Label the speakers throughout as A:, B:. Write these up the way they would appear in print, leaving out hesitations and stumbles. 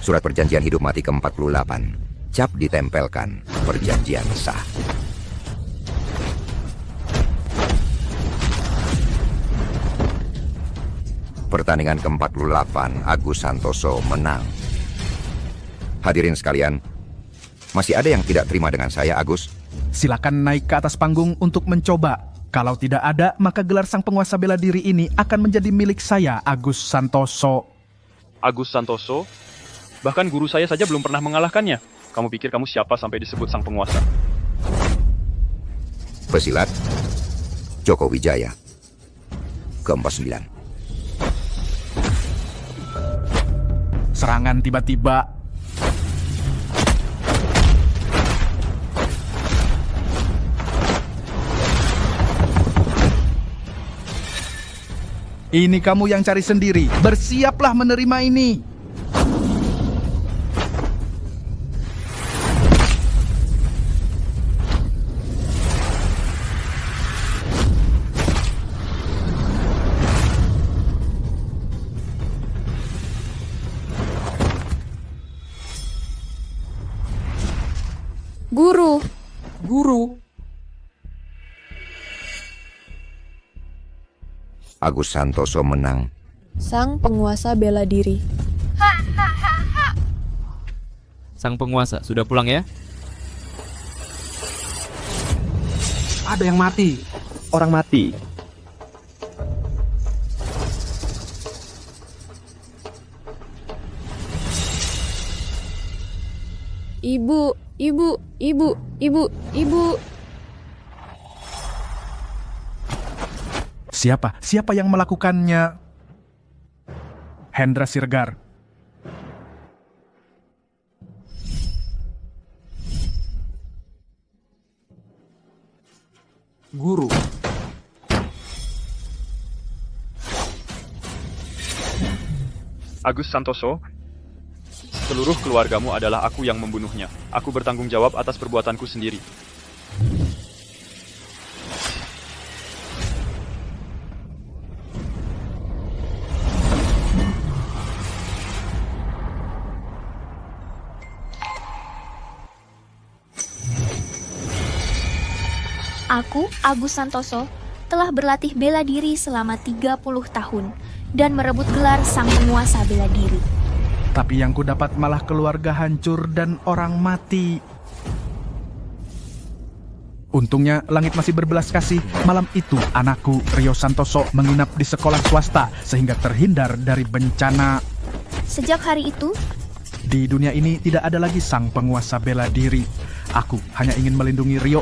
A: Surat perjanjian hidup mati ke-48. Cap ditempelkan. Perjanjian sah. Pertandingan ke-48, Agus Santoso menang. Hadirin sekalian, masih ada yang tidak terima dengan saya, Agus?
B: Silakan naik ke atas panggung untuk mencoba. Kalau tidak ada, maka gelar sang penguasa bela diri ini akan menjadi milik saya, Agus Santoso.
C: Agus Santoso? Bahkan guru saya saja belum pernah mengalahkannya. Kamu pikir kamu siapa sampai disebut sang penguasa?
A: Pesilat, Joko Wijaya. Ke-49.
B: Serangan tiba-tiba. Ini kamu yang cari sendiri. Bersiaplah menerima ini.
D: Guru.
A: Agus Santoso menang.
D: Sang penguasa bela diri.
E: Sang penguasa sudah pulang ya?
F: Ada yang mati. Orang mati.
D: Ibu.
B: Siapa yang melakukannya? Hendra Sirgar.
F: Guru.
C: Agus Santoso, seluruh keluargamu adalah aku yang membunuhnya. Aku bertanggung jawab atas perbuatanku sendiri.
G: Aku, Agus Santoso, telah berlatih bela diri selama 30 tahun dan merebut gelar sang penguasa bela diri.
B: Tapi yang kudapat malah keluarga hancur dan orang mati. Untungnya langit masih berbelas kasih. Malam itu anakku, Rio Santoso, menginap di sekolah swasta sehingga terhindar dari bencana.
G: Sejak hari itu,
B: Di dunia ini tidak ada lagi sang penguasa bela diri. Aku hanya ingin melindungi Rio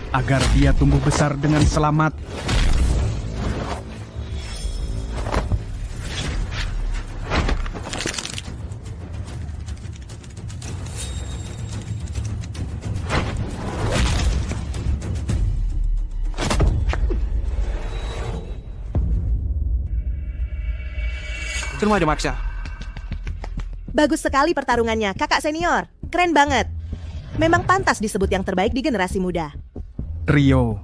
B: agar dia tumbuh besar dengan selamat.
F: Cuma dimaksa.
H: Bagus sekali pertarungannya, kakak senior. Keren banget. Memang pantas disebut yang terbaik di generasi muda.
B: Rio,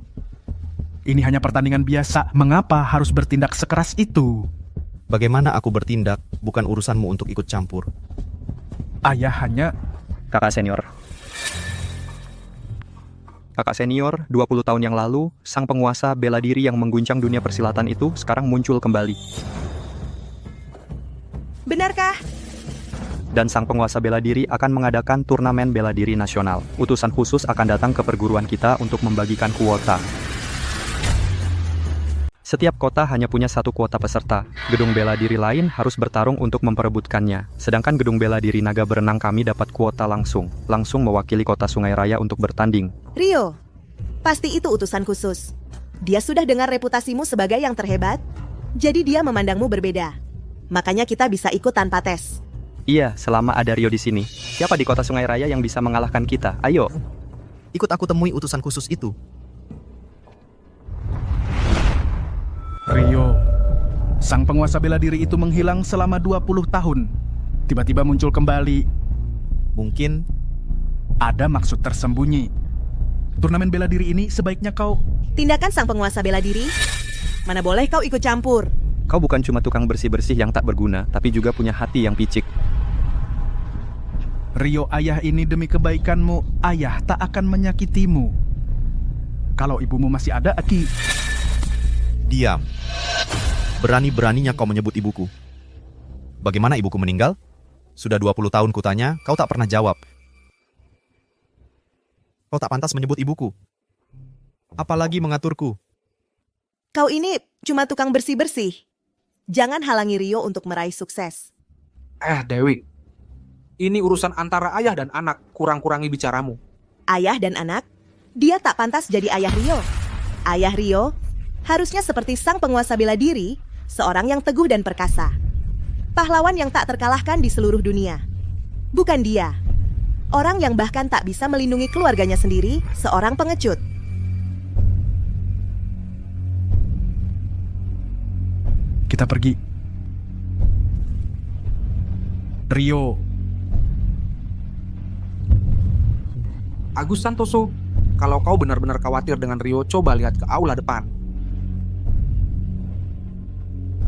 B: ini hanya pertandingan biasa. Mengapa harus bertindak sekeras itu?
I: Bagaimana aku bertindak bukan urusanmu untuk ikut campur.
B: Ayah hanya...
J: Kakak senior. Kakak senior, 20 tahun yang lalu, sang penguasa bela diri yang mengguncang dunia persilatan itu sekarang muncul kembali.
H: Benarkah?
J: Dan sang penguasa bela diri akan mengadakan turnamen bela diri nasional. Utusan khusus akan datang ke perguruan kita untuk membagikan kuota. Setiap kota hanya punya satu kuota peserta. Gedung bela diri lain harus bertarung untuk memperebutkannya. Sedangkan gedung bela diri naga berenang kami dapat kuota langsung mewakili kota Sungai Raya untuk bertanding.
H: Rio, pasti itu utusan khusus. Dia sudah dengar reputasimu sebagai yang terhebat, jadi dia memandangmu berbeda. Makanya kita bisa ikut tanpa tes.
J: Iya, selama ada Rio di sini. Siapa di kota Sungai Raya yang bisa mengalahkan kita? Ayo.
I: Ikut aku temui utusan khusus itu.
B: Rio, sang penguasa bela diri itu menghilang selama 20 tahun. Tiba-tiba muncul kembali.
I: Mungkin
B: ada maksud tersembunyi. Turnamen bela diri ini sebaiknya kau...
H: Tindakan sang penguasa bela diri? Mana boleh kau ikut campur.
J: Kau bukan cuma tukang bersih-bersih yang tak berguna, tapi juga punya hati yang picik.
B: Rio ayah ini demi kebaikanmu, ayah tak akan menyakitimu. Kalau ibumu masih ada, Aki.
I: Diam. Berani-beraninya kau menyebut ibuku. Bagaimana ibuku meninggal? Sudah 20 tahun kutanya, kau tak pernah jawab. Kau tak pantas menyebut ibuku. Apalagi mengaturku.
H: Kau ini cuma tukang bersih-bersih. Jangan halangi Rio untuk meraih sukses.
F: Dewi. Ini urusan antara ayah dan anak, kurang-kurangi bicaramu.
H: Ayah dan anak, dia tak pantas jadi ayah Rio. Ayah Rio harusnya seperti sang penguasa bela diri, seorang yang teguh dan perkasa. Pahlawan yang tak terkalahkan di seluruh dunia. Bukan dia. Orang yang bahkan tak bisa melindungi keluarganya sendiri, seorang pengecut.
B: Kita pergi. Rio.
F: Agus Santoso, kalau kau benar-benar khawatir dengan Rio, coba lihat ke aula depan.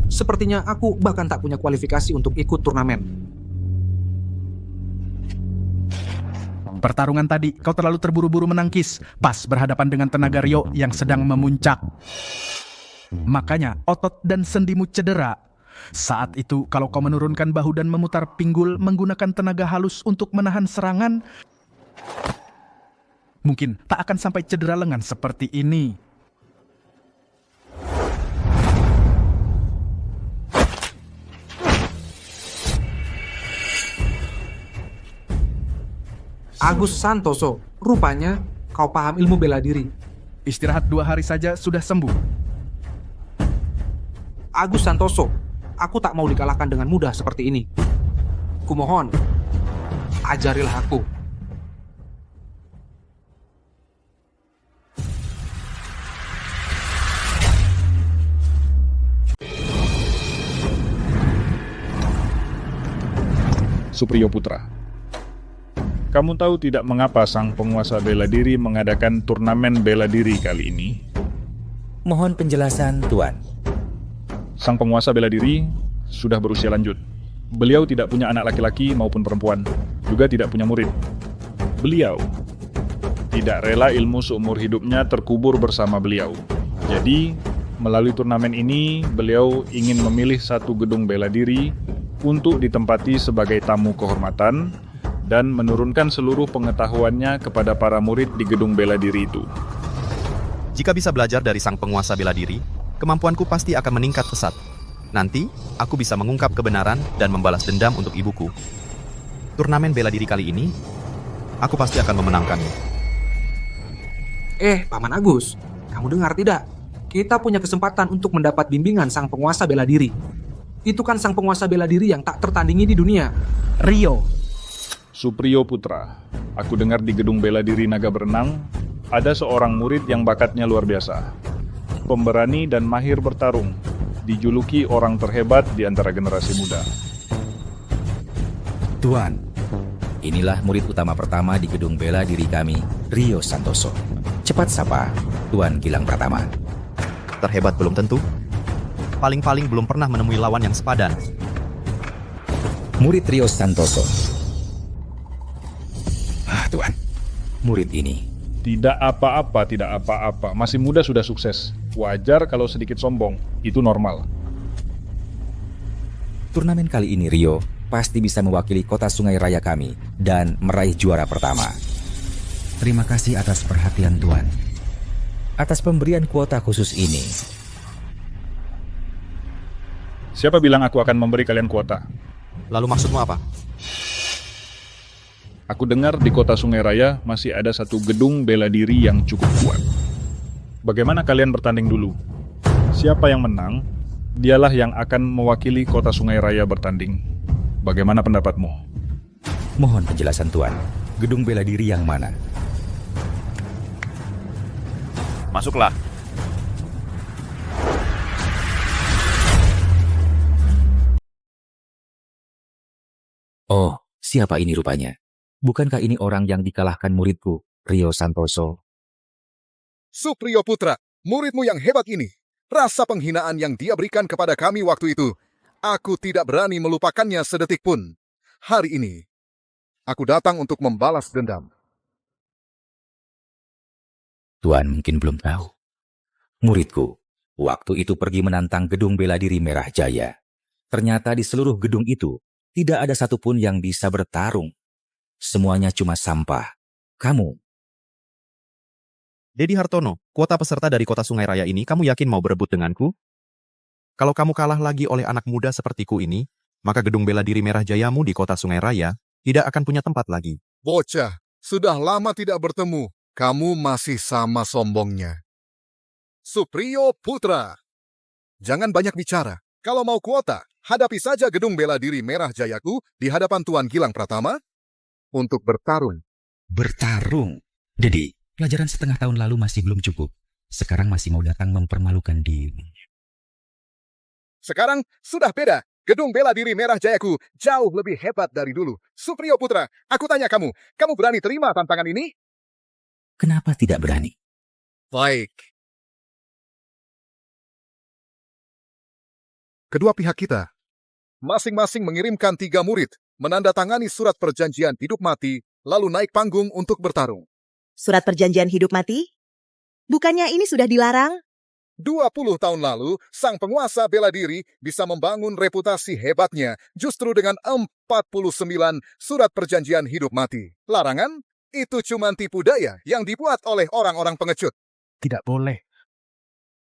F: Sepertinya aku bahkan tak punya kualifikasi untuk ikut turnamen.
B: Pertarungan tadi, kau terlalu terburu-buru menangkis, pas berhadapan dengan tenaga Rio yang sedang memuncak. Makanya otot dan sendimu cedera. Saat itu, kalau kau menurunkan bahu dan memutar pinggul menggunakan tenaga halus untuk menahan serangan, mungkin tak akan sampai cedera lengan seperti ini.
F: Agus Santoso, rupanya kau paham ilmu bela diri.
B: Istirahat 2 hari saja sudah sembuh.
F: Agus Santoso, aku tak mau dikalahkan dengan mudah seperti ini. Kumohon, ajarilah aku.
K: Supriyo Putra, kamu tahu tidak mengapa sang penguasa bela diri mengadakan turnamen bela diri kali ini?
L: Mohon penjelasan, Tuan.
K: Sang penguasa bela diri sudah berusia lanjut. Beliau tidak punya anak laki-laki maupun perempuan, juga tidak punya murid. Beliau tidak rela ilmu seumur hidupnya terkubur bersama beliau. Jadi, melalui turnamen ini, beliau ingin memilih satu gedung bela diri untuk ditempati sebagai tamu kehormatan dan menurunkan seluruh pengetahuannya kepada para murid di gedung bela diri itu.
I: Jika bisa belajar dari sang penguasa bela diri, kemampuanku pasti akan meningkat pesat. Nanti, aku bisa mengungkap kebenaran dan membalas dendam untuk ibuku. Turnamen bela diri kali ini, aku pasti akan memenangkannya.
F: Paman Agus, kamu dengar tidak? Kita punya kesempatan untuk mendapat bimbingan sang penguasa bela diri. Itu kan sang penguasa bela diri yang tak tertandingi di dunia.
B: Rio.
K: Supriyo Putra, aku dengar di gedung bela diri Naga Berenang, ada seorang murid yang bakatnya luar biasa. Pemberani dan mahir bertarung, dijuluki orang terhebat di antara generasi muda.
L: Tuan, inilah murid utama pertama di gedung bela diri kami, Rio Santoso. Cepat sapa, Tuan Gilang Pratama.
I: Terhebat belum tentu. Paling-paling belum pernah menemui lawan yang sepadan.
L: Murid Rio Santoso. Tuan, murid ini.
K: Tidak apa-apa. Masih muda sudah sukses. Wajar kalau sedikit sombong, itu normal.
L: Turnamen kali ini Rio pasti bisa mewakili kota Sungai Raya kami dan meraih juara pertama. Terima kasih atas perhatian Tuan. Atas pemberian kuota khusus ini.
K: Siapa bilang aku akan memberi kalian kuota?
I: Lalu maksudmu apa?
K: Aku dengar di kota Sungai Raya masih ada satu gedung bela diri yang cukup kuat. Bagaimana kalian bertanding dulu? Siapa yang menang, dialah yang akan mewakili kota Sungai Raya bertanding. Bagaimana pendapatmu?
L: Mohon penjelasan Tuan. Gedung bela diri yang mana?
I: Masuklah.
L: Oh, siapa ini rupanya? Bukankah ini orang yang dikalahkan muridku, Rio Santoso?
M: Supriyo Putra, muridmu yang hebat ini. Rasa penghinaan yang dia berikan kepada kami waktu itu, aku tidak berani melupakannya sedetik pun. Hari ini, Aku datang untuk membalas dendam.
L: Tuan mungkin belum tahu. Muridku, waktu itu pergi menantang gedung bela diri Merah Jaya. Ternyata di seluruh gedung itu, tidak ada satupun yang bisa bertarung. Semuanya cuma sampah. Kamu.
I: Dedi Hartono, kuota peserta dari kota Sungai Raya ini kamu yakin mau berebut denganku? Kalau kamu kalah lagi oleh anak muda sepertiku ini, maka gedung bela diri Merah Jayamu di kota Sungai Raya tidak akan punya tempat lagi.
M: Bocah, sudah lama tidak bertemu. Kamu masih sama sombongnya. Supriyo Putra, jangan banyak bicara. Kalau mau kuota, hadapi saja gedung bela diri Merah Jayaku di hadapan Tuan Gilang Pratama untuk bertarung.
L: Bertarung? Dedi, pelajaran setengah tahun lalu masih belum cukup. Sekarang masih mau datang mempermalukan diri.
M: Sekarang sudah beda. Gedung bela diri Merah Jayaku jauh lebih hebat dari dulu. Supriyo Putra, aku tanya kamu berani terima tantangan ini?
L: Kenapa tidak berani?
M: Baik. Kedua pihak kita masing-masing mengirimkan 3 murid menandatangani surat perjanjian hidup mati, lalu naik panggung untuk bertarung.
H: Surat perjanjian hidup mati? Bukannya ini sudah dilarang?
M: 20 tahun lalu, sang penguasa bela diri bisa membangun reputasi hebatnya justru dengan 49 surat perjanjian hidup mati. Larangan? Itu cuma tipu daya yang dibuat oleh orang-orang pengecut.
B: Tidak boleh.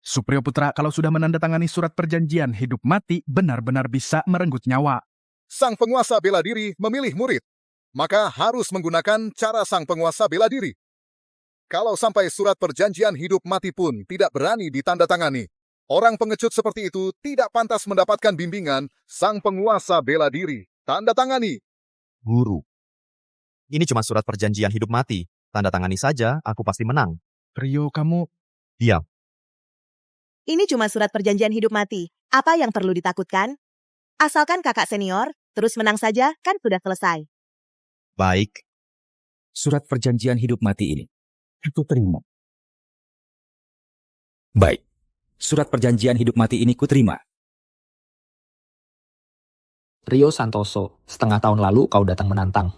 B: Supriyo Putra kalau sudah menandatangani surat perjanjian hidup mati, benar-benar bisa merenggut nyawa.
M: Sang penguasa bela diri memilih murid, maka harus menggunakan cara sang penguasa bela diri. Kalau sampai surat perjanjian hidup mati pun tidak berani ditandatangani, orang pengecut seperti itu tidak pantas mendapatkan bimbingan sang penguasa bela diri. Tanda tangani.
I: Guru, ini cuma surat perjanjian hidup mati. Tanda tangani saja, aku pasti menang.
B: Rio, kamu...
I: Diam.
H: Ini cuma surat perjanjian hidup mati. Apa yang perlu ditakutkan? Asalkan kakak senior, terus menang saja, kan sudah selesai.
I: Baik.
L: Surat perjanjian hidup mati ini, aku terima. Baik, surat perjanjian hidup mati ini kuterima.
N: Rio Santoso, setengah tahun lalu kau datang menantang.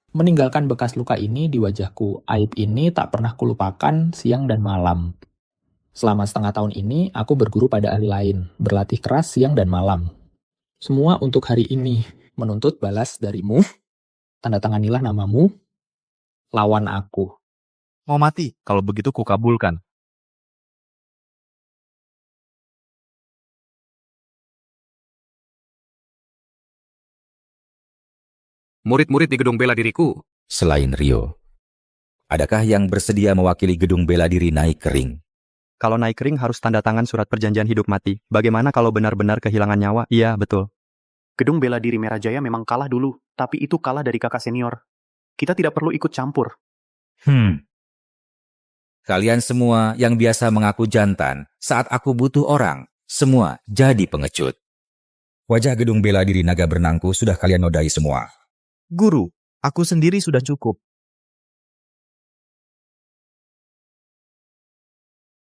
N: Meninggalkan bekas luka ini di wajahku, aib ini tak pernah kulupakan siang dan malam. Selama setengah tahun ini, aku berguru pada ahli lain, berlatih keras siang dan malam. Semua untuk hari ini, menuntut balas darimu, tanda tanganilah namamu, lawan aku.
I: Mau mati, kalau begitu kukabulkan.
O: Murid-murid di gedung bela diriku.
L: Selain Rio, adakah yang bersedia mewakili gedung bela diri naik kering?
J: Kalau naik ring harus tanda tangan surat perjanjian hidup mati. Bagaimana kalau benar-benar kehilangan nyawa? Iya, betul.
P: Gedung bela diri Merah Jaya memang kalah dulu, tapi itu kalah dari kakak senior. Kita tidak perlu ikut campur.
L: Kalian semua yang biasa mengaku jantan, saat aku butuh orang, semua jadi pengecut. Wajah gedung bela diri naga benangku sudah kalian nodai semua.
I: Guru, aku sendiri sudah cukup.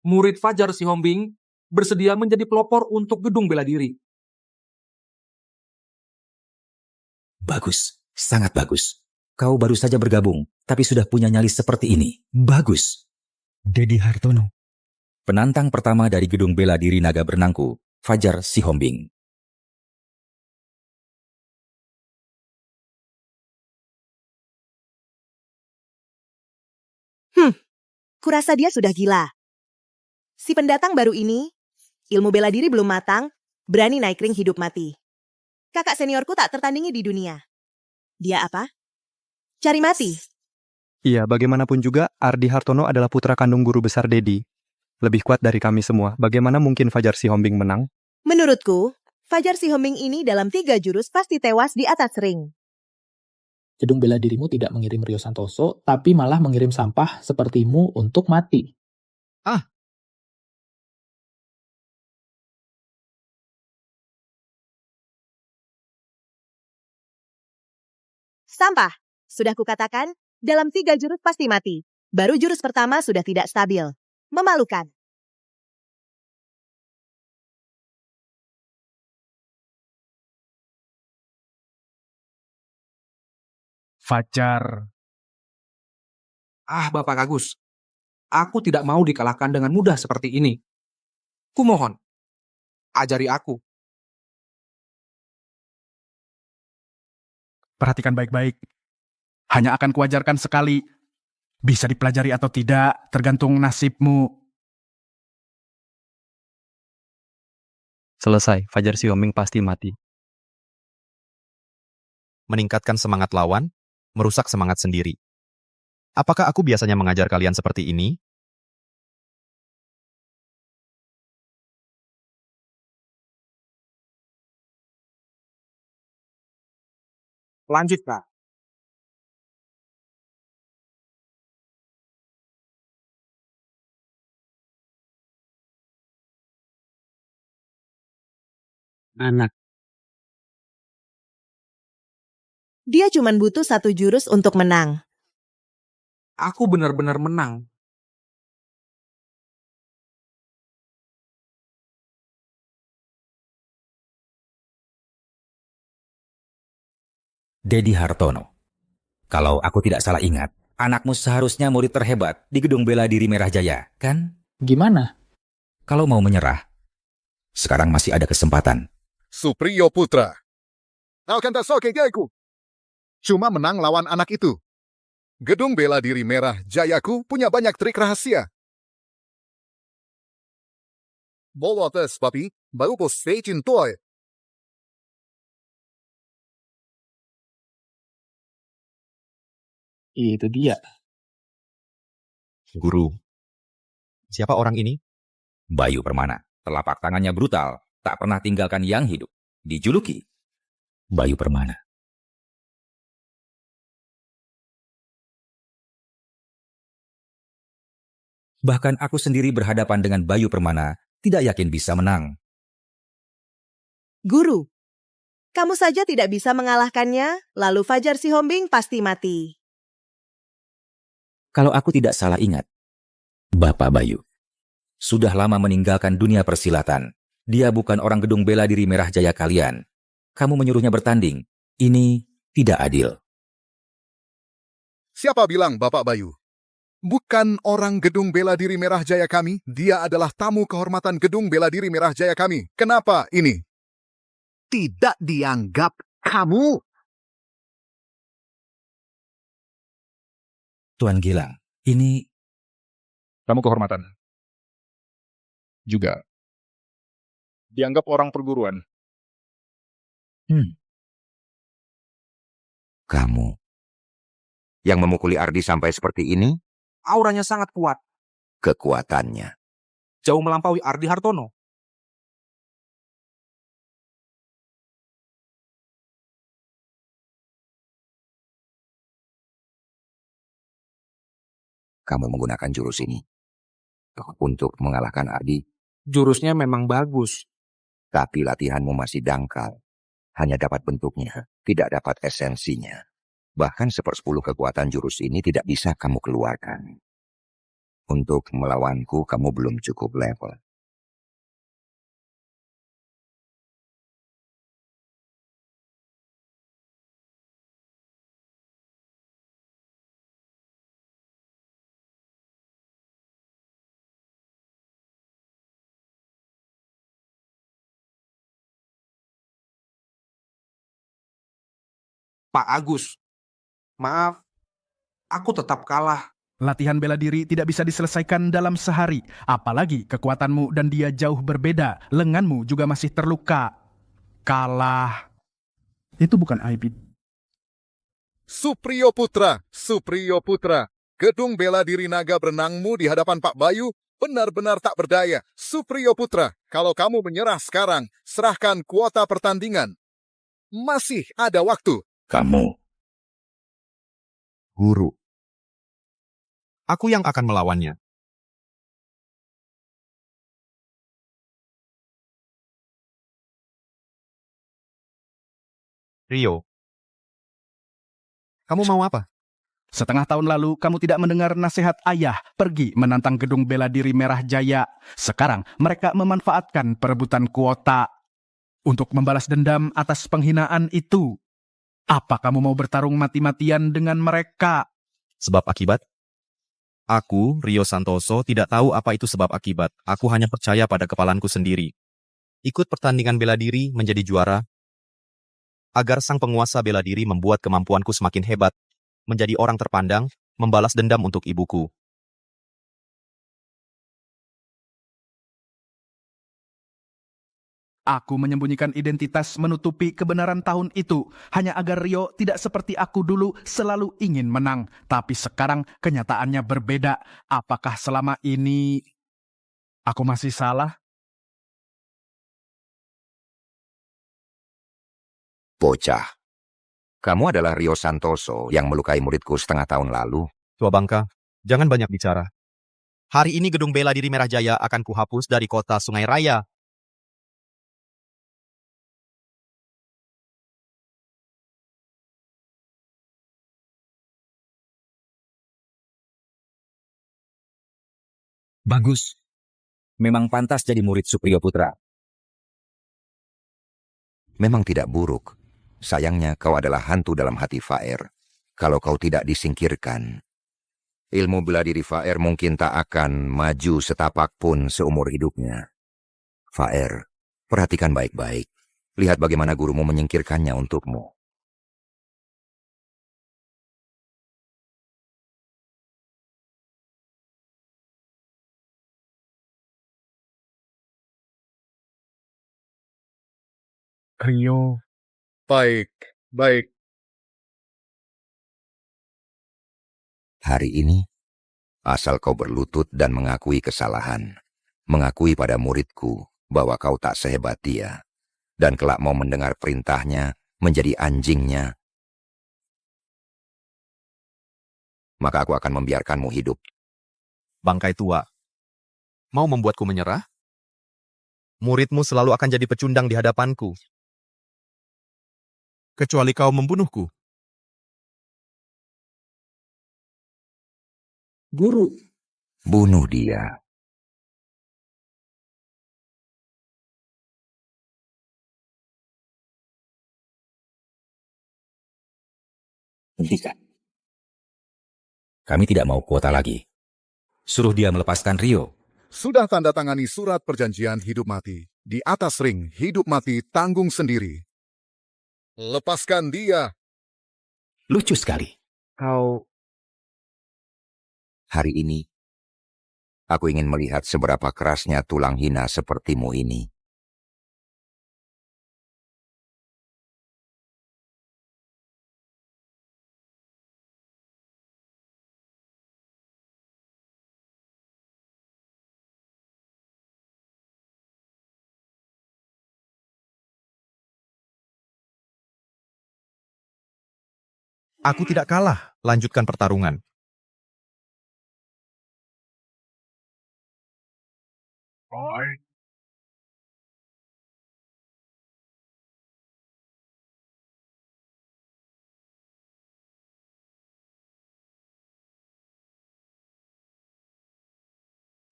F: Murid Fajar Sihombing bersedia menjadi pelopor untuk gedung bela diri.
L: Bagus, sangat bagus. Kau baru saja bergabung, tapi sudah punya nyali seperti ini. Bagus. Dedi Hartono. Penantang pertama dari gedung bela diri naga benangku, Fajar Sihombing.
H: Kurasa dia sudah gila. Si pendatang baru ini, ilmu bela diri belum matang, berani naik ring hidup mati. Kakak seniorku tak tertandingi di dunia. Dia apa? Cari mati.
J: Iya, bagaimanapun juga, Ardi Hartono adalah putra kandung guru besar Dedi. Lebih kuat dari kami semua. Bagaimana mungkin Fajar Sihombing menang?
H: Menurutku, Fajar Sihombing ini dalam 3 jurus pasti tewas di atas ring.
N: Gedung bela dirimu tidak mengirim Rio Santoso, tapi malah mengirim sampah sepertimu untuk mati.
H: Sampah. Sudah kukatakan, dalam 3 jurus pasti mati. Baru jurus pertama sudah tidak stabil. Memalukan.
B: Fajar.
F: Ah, Bapak Agus. Aku tidak mau dikalahkan dengan mudah seperti ini. Kumohon, ajari aku.
B: Perhatikan baik-baik. Hanya akan kuajarkan sekali. Bisa dipelajari atau tidak, tergantung nasibmu.
J: Selesai, Fajar Xiaoming pasti mati.
I: Meningkatkan semangat lawan, merusak semangat sendiri. Apakah aku biasanya mengajar kalian seperti ini?
F: Lanjut, Kak.
L: Anak.
H: Dia cuma butuh 1 jurus untuk menang.
F: Aku benar-benar menang.
L: Dedi Hartono. Kalau aku tidak salah ingat, anakmu seharusnya murid terhebat di Gedung Bela Diri Merah Jaya, kan?
N: Gimana?
L: Kalau mau menyerah, sekarang masih ada kesempatan.
M: Supriyo Putra. Alkantasoke Jayaku. Cuma menang lawan anak itu. Gedung Bela Diri Merah Jayaku punya banyak trik rahasia. Bolotes, papi, baru po stage toy.
N: Itu dia.
I: Guru. Siapa orang ini?
L: Bayu Permana. Telapak tangannya brutal, tak pernah tinggalkan yang hidup. Dijuluki Bayu Permana. Bahkan aku sendiri berhadapan dengan Bayu Permana, tidak yakin bisa menang.
H: Guru, kamu saja tidak bisa mengalahkannya, lalu Fajar Xiaoming pasti mati.
L: Kalau aku tidak salah ingat, Bapak Bayu sudah lama meninggalkan dunia persilatan. Dia bukan orang Gedung Bela Diri Merah Jaya kalian. Kamu menyuruhnya bertanding. Ini tidak adil.
M: Siapa bilang Bapak Bayu? Bukan orang Gedung Bela Diri Merah Jaya kami. Dia adalah tamu kehormatan Gedung Bela Diri Merah Jaya kami. Kenapa ini? Tidak dianggap kamu.
L: Tuan Gilang, ini...
K: Tamu kehormatan. Juga. Dianggap orang perguruan.
A: Kamu yang memukuli Ardi sampai seperti ini?
F: Auranya sangat kuat.
A: Kekuatannya
F: Jauh melampaui Ardi Hartono.
A: kamu menggunakan jurus ini untuk mengalahkan Ardi.
F: Jurusnya memang bagus.
A: Tapi latihanmu masih dangkal. Hanya dapat bentuknya, tidak dapat esensinya. Bahkan 1/10 kekuatan jurus ini tidak bisa kamu keluarkan. Untuk melawanku, kamu belum cukup level.
F: Pak Agus, maaf, aku tetap kalah.
B: Latihan bela diri tidak bisa diselesaikan dalam sehari. Apalagi kekuatanmu dan dia jauh berbeda. Lenganmu juga masih terluka. Kalah. Itu bukan aib.
M: Supriyo Putra, Supriyo Putra. Gedung Bela Diri Naga Berenangmu di hadapan Pak Bayu benar-benar tak berdaya. Supriyo Putra, kalau kamu menyerah sekarang, serahkan kuota pertandingan. Masih ada waktu.
L: Kamu.
A: Guru.
I: Aku yang akan melawannya. Rio. Kamu mau apa?
B: Setengah tahun lalu kamu tidak mendengar nasihat ayah pergi menantang Gedung Bela Diri Merah Jaya. Sekarang mereka memanfaatkan perebutan kuota untuk membalas dendam atas penghinaan itu. Apa kamu mau bertarung mati-matian dengan mereka?
I: Sebab akibat? Aku, Rio Santoso, tidak tahu apa itu sebab akibat. Aku hanya percaya pada kepalanku sendiri. Ikut pertandingan bela diri menjadi juara, agar sang penguasa bela diri membuat kemampuanku semakin hebat, menjadi orang terpandang, membalas dendam untuk ibuku.
B: Aku menyembunyikan identitas menutupi kebenaran tahun itu, hanya agar Rio tidak seperti aku dulu selalu ingin menang. Tapi sekarang kenyataannya berbeda. Apakah selama ini aku masih salah?
A: Bocah, kamu adalah Rio Santoso yang melukai muridku setengah tahun lalu.
I: Tua Bangka, jangan banyak bicara. Hari ini gedung bela diri Merah Jaya akan kuhapus dari kota Sungai Raya.
L: Bagus. Memang pantas jadi murid Supriyo Putra.
A: Memang tidak buruk. Sayangnya kau adalah hantu dalam hati Faer. Kalau kau tidak disingkirkan, ilmu bela diri Faer mungkin tak akan maju setapak pun seumur hidupnya. Faer, perhatikan baik-baik. Lihat bagaimana gurumu menyingkirkannya untukmu.
B: Rio.
M: Baik, baik.
A: Hari ini, asal kau berlutut dan mengakui kesalahan, mengakui pada muridku bahwa kau tak sehebat dia, dan kelak mau mendengar perintahnya menjadi anjingnya, maka aku akan membiarkanmu hidup.
I: Bangkai tua, mau membuatku menyerah? Muridmu selalu akan jadi pecundang di hadapanku. Kecuali kau membunuhku.
F: Guru.
A: Bunuh dia.
L: Hentikan. Kami tidak mau kuota lagi. Suruh dia melepaskan Rio.
M: Sudah tanda tangani surat perjanjian hidup mati. Di atas ring, hidup mati tanggung sendiri. Lepaskan dia.
L: Lucu sekali.
A: Kau... Hari ini, aku ingin melihat seberapa kerasnya tulang hina sepertimu ini.
I: Aku tidak kalah, lanjutkan pertarungan.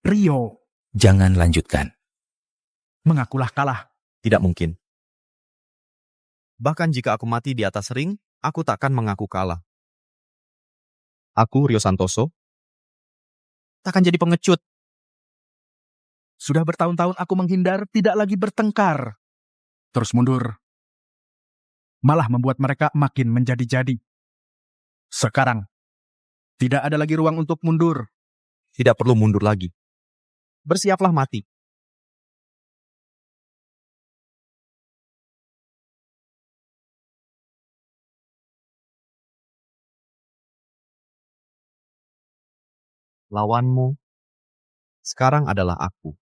B: Rio.
L: Jangan lanjutkan.
B: Mengakulah kalah.
I: Tidak mungkin. Bahkan jika aku mati di atas ring, aku takkan mengaku kalah. Aku, Rio Santoso, takkan jadi pengecut.
B: Sudah bertahun-tahun aku menghindar, tidak lagi bertengkar. Terus mundur. Malah membuat mereka makin menjadi-jadi. Sekarang, tidak ada lagi ruang untuk mundur.
I: Tidak perlu mundur lagi. Bersiaplah mati. Lawanmu sekarang adalah aku.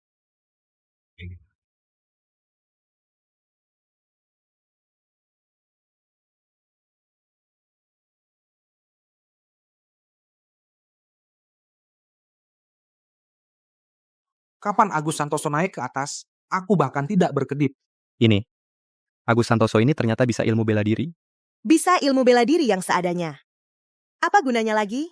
F: Kapan Agus Santoso naik ke atas, aku bahkan tidak berkedip.
J: Ini, Agus Santoso ini ternyata bisa ilmu bela diri.
H: Bisa ilmu bela diri yang seadanya. Apa gunanya lagi?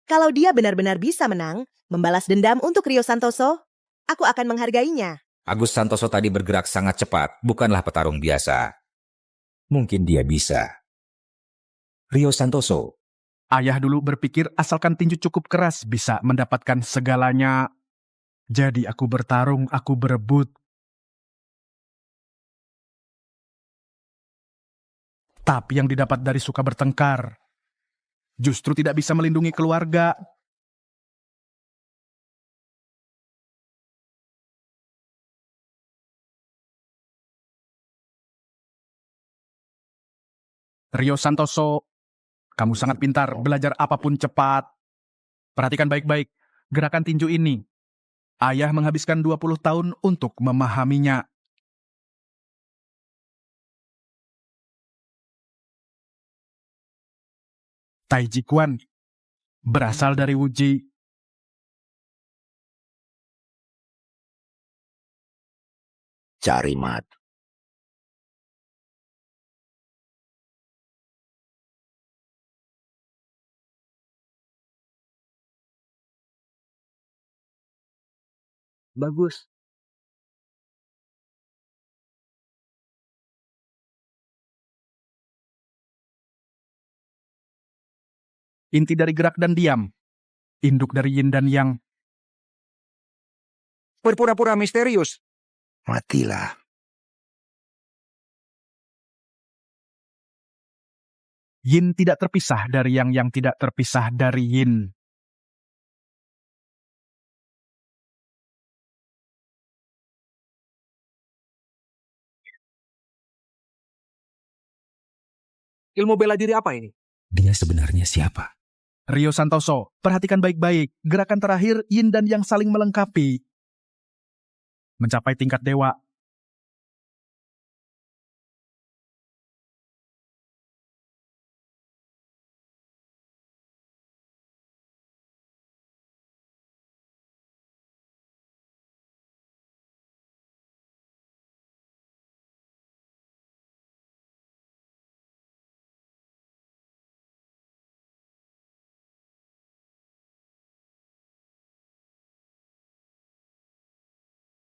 H: Kalau dia benar-benar bisa menang, membalas dendam untuk Rio Santoso, aku akan menghargainya.
L: Agus Santoso tadi bergerak sangat cepat, bukanlah petarung biasa. Mungkin dia bisa. Rio Santoso.
B: Ayah dulu berpikir asalkan tinju cukup keras bisa mendapatkan segalanya. Jadi aku bertarung, aku berebut. Tapi yang didapat dari suka bertengkar justru tidak bisa melindungi keluarga. Rio Santoso, kamu sangat pintar, belajar apapun cepat. Perhatikan baik-baik gerakan tinju ini. Ayah menghabiskan 20 tahun untuk memahaminya. Tai Chi Chuan berasal dari Wuji.
A: Cari mat.
F: Bagus.
B: Inti dari gerak dan diam. Induk dari yin dan yang.
A: Berpura-pura misterius. Matilah.
B: Yin tidak terpisah dari yang tidak terpisah dari yin.
F: Ilmu bela diri apa ini?
L: Dia sebenarnya siapa?
B: Rio Santoso, perhatikan baik-baik. Gerakan terakhir, yin dan yang saling melengkapi. Mencapai tingkat dewa.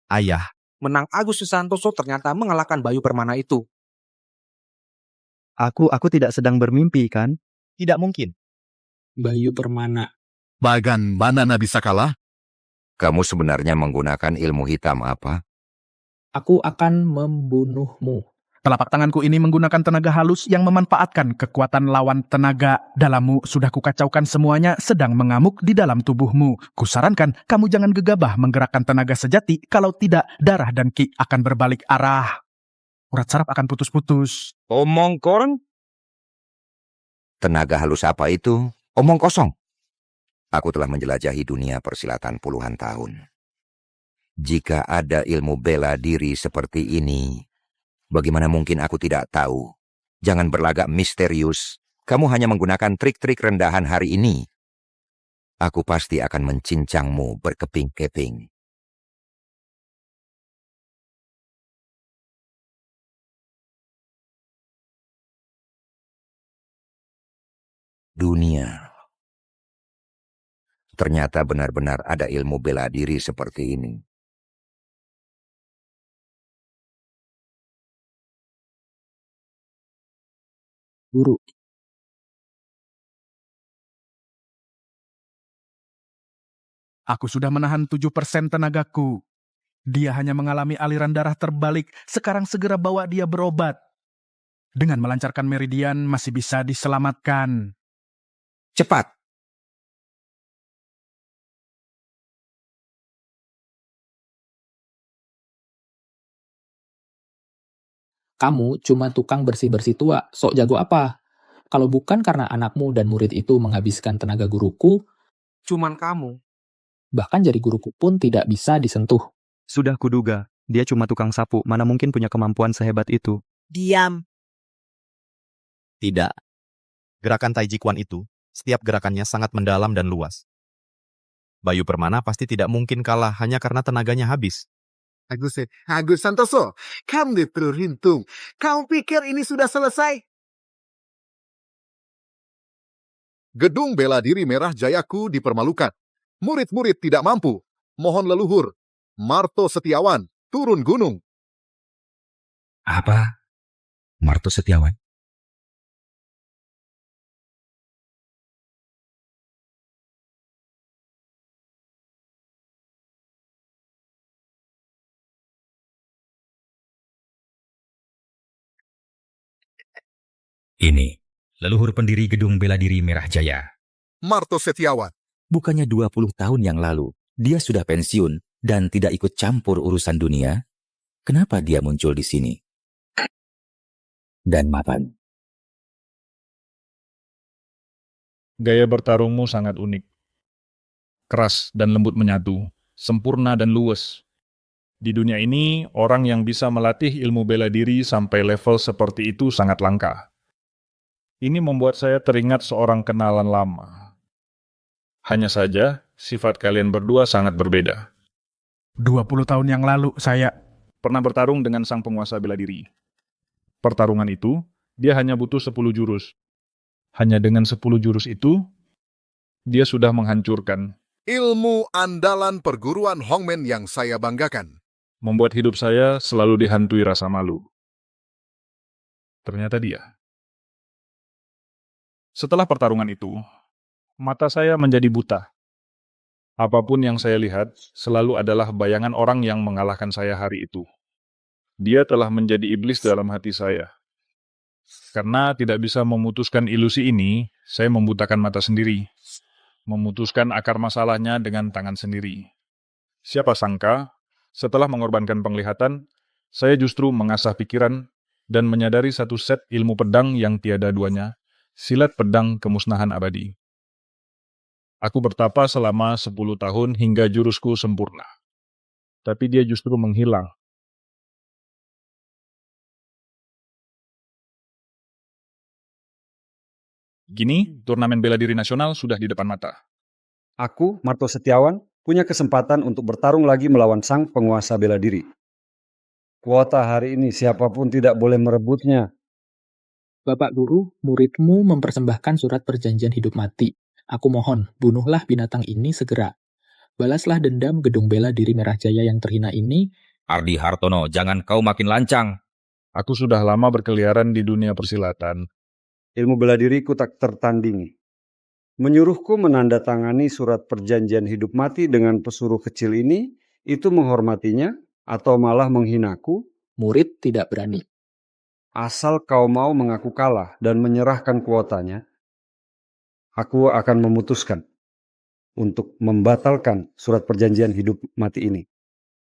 I: Ayah,
F: Menang Agus Susantoso ternyata mengalahkan Bayu Permana itu.
J: Aku tidak sedang bermimpi, kan?
I: tidak mungkin.
N: Bayu Permana.
M: Bagaimana bisa kalah?
A: Kamu sebenarnya menggunakan ilmu hitam apa?
N: Aku akan membunuhmu.
B: Telapak tanganku ini menggunakan tenaga halus yang memanfaatkan kekuatan lawan tenaga. Dalammu sudah kukacaukan semuanya sedang mengamuk di dalam tubuhmu. Kusarankan kamu jangan gegabah menggerakkan tenaga sejati, kalau tidak darah dan ki akan berbalik arah. Urat saraf akan putus-putus.
A: Omong korn? Tenaga halus apa itu? Omong kosong. Aku telah menjelajahi dunia persilatan puluhan tahun. Jika ada ilmu bela diri seperti ini, bagaimana mungkin aku tidak tahu? Jangan berlagak misterius. Kamu hanya menggunakan trik-trik rendahan hari ini. Aku pasti akan mencincangmu berkeping-keping. Dunia. Ternyata benar-benar ada ilmu bela diri seperti ini.
N: Guru.
B: Aku sudah menahan 7% tenagaku. Dia hanya mengalami aliran darah terbalik. Sekarang segera bawa dia berobat. Dengan melancarkan meridian masih bisa diselamatkan.
A: Cepat.
N: Kamu cuma tukang bersih-bersih tua, sok jago apa? Kalau bukan karena anakmu dan murid itu menghabiskan tenaga guruku,
F: Cuman kamu.
N: bahkan jadi guruku pun tidak bisa disentuh.
J: Sudah kuduga, dia cuma tukang sapu, mana mungkin punya kemampuan sehebat itu.
H: Diam.
I: Tidak. Gerakan Tai Chi Chuan itu, setiap gerakannya sangat mendalam dan luas. Bayu Permana pasti tidak mungkin kalah hanya karena tenaganya habis.
M: Agus Santoso, kamu beruntung. Kamu pikir ini sudah selesai? Gedung bela diri Merah Jayaku dipermalukan. Murid-murid tidak mampu. Mohon leluhur. Marto Setiawan, turun gunung.
L: Apa? Marto Setiawan? Ini, leluhur pendiri Gedung Bela Diri Merah Jaya.
M: Marto Setiawan.
L: Bukannya 20 tahun yang lalu, dia sudah pensiun dan tidak ikut campur urusan dunia? Kenapa dia muncul di sini? Dan mapan.
K: Gaya bertarungmu sangat unik. Keras dan lembut menyatu, sempurna dan luwes. Di dunia ini, orang yang bisa melatih ilmu bela diri sampai level seperti itu sangat langka. Ini membuat saya teringat seorang kenalan lama. Hanya saja, sifat kalian berdua sangat berbeda.
B: 20 tahun yang lalu saya
K: Pernah bertarung dengan sang penguasa bela diri. Pertarungan itu, dia hanya butuh 10 jurus. Hanya dengan 10 jurus itu, dia sudah menghancurkan.
M: Ilmu andalan perguruan Hongmen yang saya banggakan.
K: Membuat hidup saya selalu dihantui rasa malu. Ternyata dia. Setelah pertarungan itu, mata saya menjadi buta. Apapun yang saya lihat, selalu adalah bayangan orang yang mengalahkan saya hari itu. Dia telah menjadi iblis dalam hati saya. Karena tidak bisa memutuskan ilusi ini, saya membutakan mata sendiri. Memutuskan akar masalahnya dengan tangan sendiri. Siapa sangka, setelah mengorbankan penglihatan, saya justru mengasah pikiran dan menyadari satu set ilmu pedang yang tiada duanya, silat pedang kemusnahan abadi. Aku bertapa selama 10 tahun hingga jurusku sempurna. Tapi dia justru menghilang. Gini, turnamen bela diri nasional sudah di depan mata.
Q: Aku, Marto Setiawan, punya kesempatan untuk bertarung lagi melawan sang penguasa bela diri. Kuota hari ini siapapun tidak boleh merebutnya.
N: Bapak Guru, muridmu mempersembahkan surat perjanjian hidup mati. Aku mohon, bunuhlah binatang ini segera. Balaslah dendam Gedung Bela Diri Merah Jaya yang terhina ini.
L: Ardi Hartono, jangan kau makin lancang.
K: Aku sudah lama berkeliaran di dunia persilatan.
Q: Ilmu bela diriku tak tertandingi. Menyuruhku menandatangani surat perjanjian hidup mati dengan pesuruh kecil ini, itu menghormatinya atau malah menghinaku?
N: Murid tidak berani.
Q: Asal kau mau mengaku kalah dan menyerahkan kuotanya, aku akan memutuskan untuk membatalkan surat perjanjian hidup mati ini.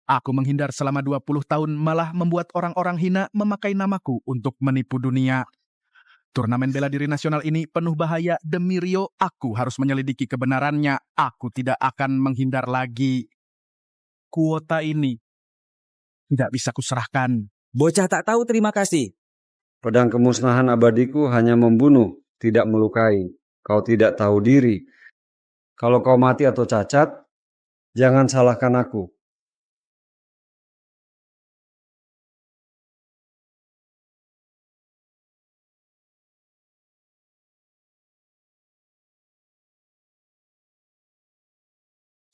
B: Aku menghindar selama 20 tahun malah membuat orang-orang hina memakai namaku untuk menipu dunia. Turnamen bela diri nasional ini penuh bahaya. Demi Rio, aku harus menyelidiki kebenarannya. Aku tidak akan menghindar lagi. Kuota ini tidak bisa kuserahkan.
L: Bocah tak tahu terima kasih.
Q: Pedang kemusnahan abadiku hanya membunuh, tidak melukai. Kau tidak tahu diri. Kalau kau mati atau cacat, jangan salahkan aku.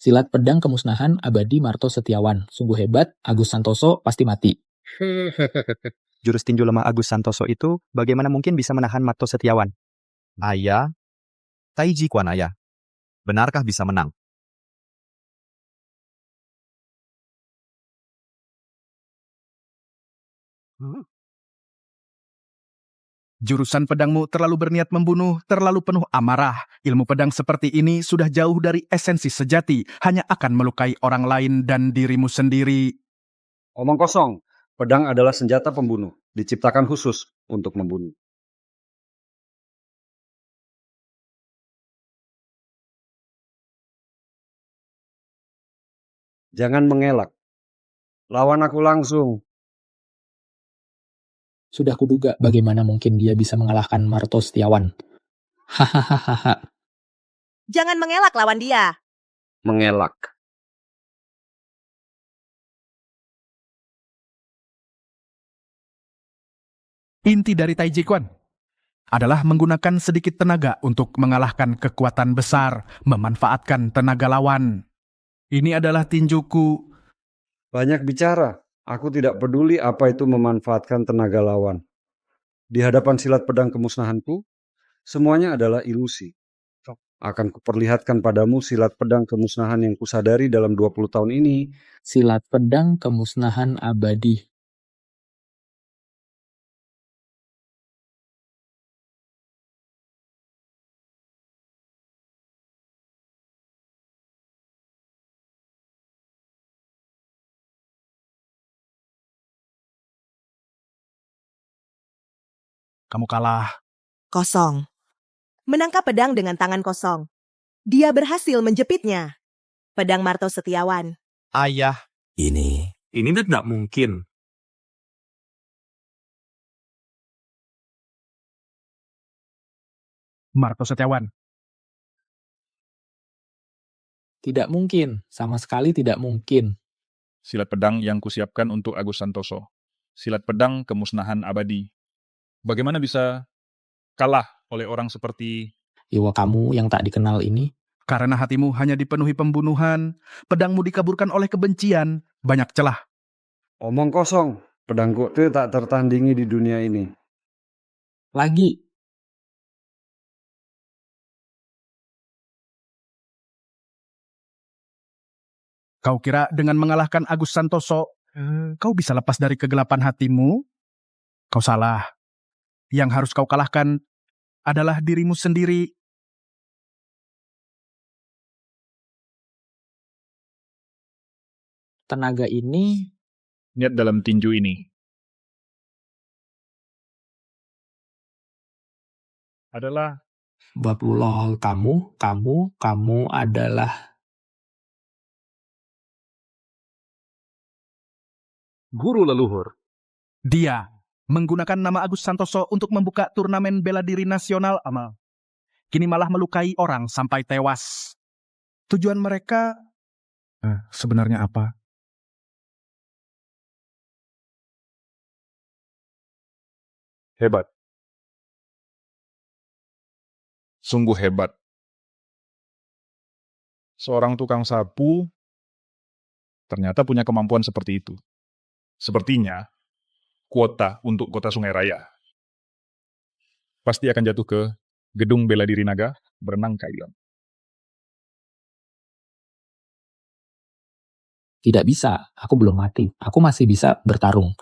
N: Silat pedang kemusnahan abadi Marto Setiawan. Sungguh hebat, Agus Santoso pasti mati.
J: Jurus tinju lemah Agus Santoso itu bagaimana mungkin bisa menahan Marto Setiawan?
I: Ayah, Taiji Quan Ayah. Benarkah bisa menang?
B: Jurusan pedangmu terlalu berniat membunuh, terlalu penuh amarah. Ilmu pedang seperti ini sudah jauh dari esensi sejati, hanya akan melukai orang lain dan dirimu sendiri.
Q: Omong kosong, pedang adalah senjata pembunuh, diciptakan khusus untuk membunuh. Jangan mengelak. Lawan aku langsung.
N: Sudah kuduga bagaimana mungkin dia bisa mengalahkan Marto Setiawan. Hahaha.
H: Jangan mengelak lawan dia.
Q: Mengelak.
B: Inti dari Taiji Quan adalah menggunakan sedikit tenaga untuk mengalahkan kekuatan besar, memanfaatkan tenaga lawan. Ini adalah tinjuku.
Q: Banyak bicara. Aku tidak peduli apa itu memanfaatkan tenaga lawan. Di hadapan silat pedang kemusnahanku, semuanya adalah ilusi. Akan kuperlihatkan padamu silat pedang kemusnahan yang kusadari dalam 20 tahun ini.
N: Silat pedang kemusnahan abadi.
B: Kamu kalah.
H: Kosong. Menangkap pedang dengan tangan kosong. Dia berhasil menjepitnya. Pedang Marto Setiawan.
I: Ayah.
L: Ini
O: tidak mungkin.
B: Marto Setiawan.
N: Tidak mungkin, sama sekali tidak mungkin.
K: Silat pedang yang kusiapkan untuk Agus Santoso. Silat pedang kemusnahan abadi. Bagaimana bisa kalah oleh orang seperti...
N: Iwa kamu yang tak dikenal ini.
B: Karena hatimu hanya dipenuhi pembunuhan, pedangmu dikaburkan oleh kebencian, banyak celah.
Q: Omong kosong, pedangku itu tak tertandingi di dunia ini.
N: Lagi.
B: Kau kira dengan mengalahkan Agus Santoso, kau bisa lepas dari kegelapan hatimu? Kau salah. Yang harus kau kalahkan adalah dirimu sendiri.
N: Tenaga ini...
K: Niat dalam tinju ini. Adalah...
N: Babulol, kamu adalah...
O: Guru leluhur.
B: Dia menggunakan nama Agus Santoso untuk membuka turnamen bela diri nasional amal. Kini malah melukai orang sampai tewas. Tujuan mereka sebenarnya apa?
K: Hebat. Sungguh hebat. Seorang tukang sapu ternyata punya kemampuan seperti itu. Sepertinya, kuota untuk Kota Sungai Raya pasti akan jatuh ke Gedung Bela Diri Naga Berenang Kailan.
N: Tidak bisa, aku belum mati. Aku masih bisa bertarung.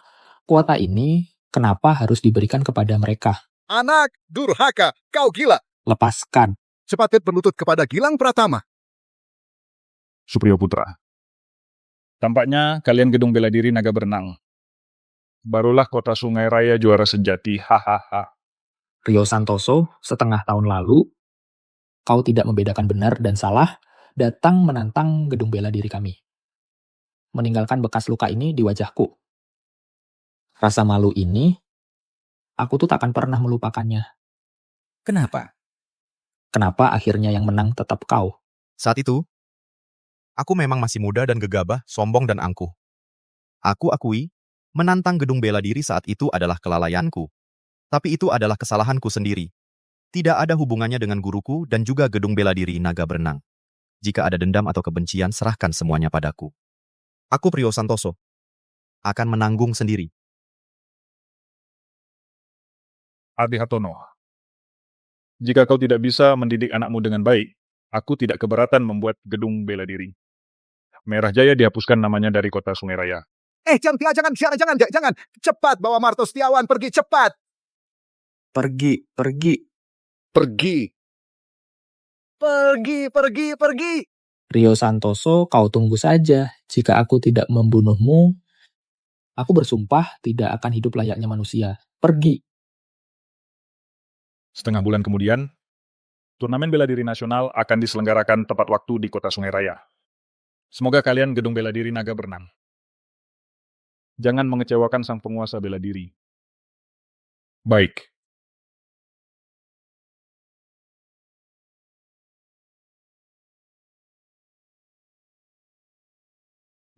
N: Kuota ini kenapa harus diberikan kepada mereka?
M: Anak durhaka, kau gila.
N: Lepaskan.
M: Cepatnya berlutut kepada Gilang Pratama.
K: Supriyo Putra. Tampaknya kalian Gedung Bela Diri Naga Berenang. Barulah Kota Sungai Raya juara sejati, hahaha.
N: Rio Santoso, setengah tahun lalu, kau tidak membedakan benar dan salah, datang menantang Gedung Bela Diri kami. Meninggalkan bekas luka ini di wajahku. Rasa malu ini, aku tuh tak akan pernah melupakannya.
L: Kenapa?
N: Kenapa akhirnya yang menang tetap kau?
I: Saat itu, aku memang masih muda dan gegabah, sombong dan angkuh. Aku akui, menantang Gedung Bela Diri saat itu adalah kelalaianku. Tapi itu adalah kesalahanku sendiri. Tidak ada hubungannya dengan guruku dan juga Gedung Bela Diri Naga Berenang. Jika ada dendam atau kebencian, serahkan semuanya padaku. Aku Priyo Santoso. Akan menanggung sendiri.
K: Adi Hatono. Jika kau tidak bisa mendidik anakmu dengan baik, aku tidak keberatan membuat Gedung Bela Diri. Merah Jaya dihapuskan namanya dari Kota Sungai Raya.
M: Jangan. Cepat bawa Marto Setiawan, pergi cepat.
N: Pergi. Rio Santoso, kau tunggu saja. Jika aku tidak membunuhmu, aku bersumpah tidak akan hidup layaknya manusia. Pergi.
K: Setengah bulan kemudian, turnamen bela diri nasional akan diselenggarakan tepat waktu di Kota Sungai Raya. Semoga kalian Gedung Bela Diri Naga Berenang. Jangan mengecewakan sang penguasa bela diri. Baik.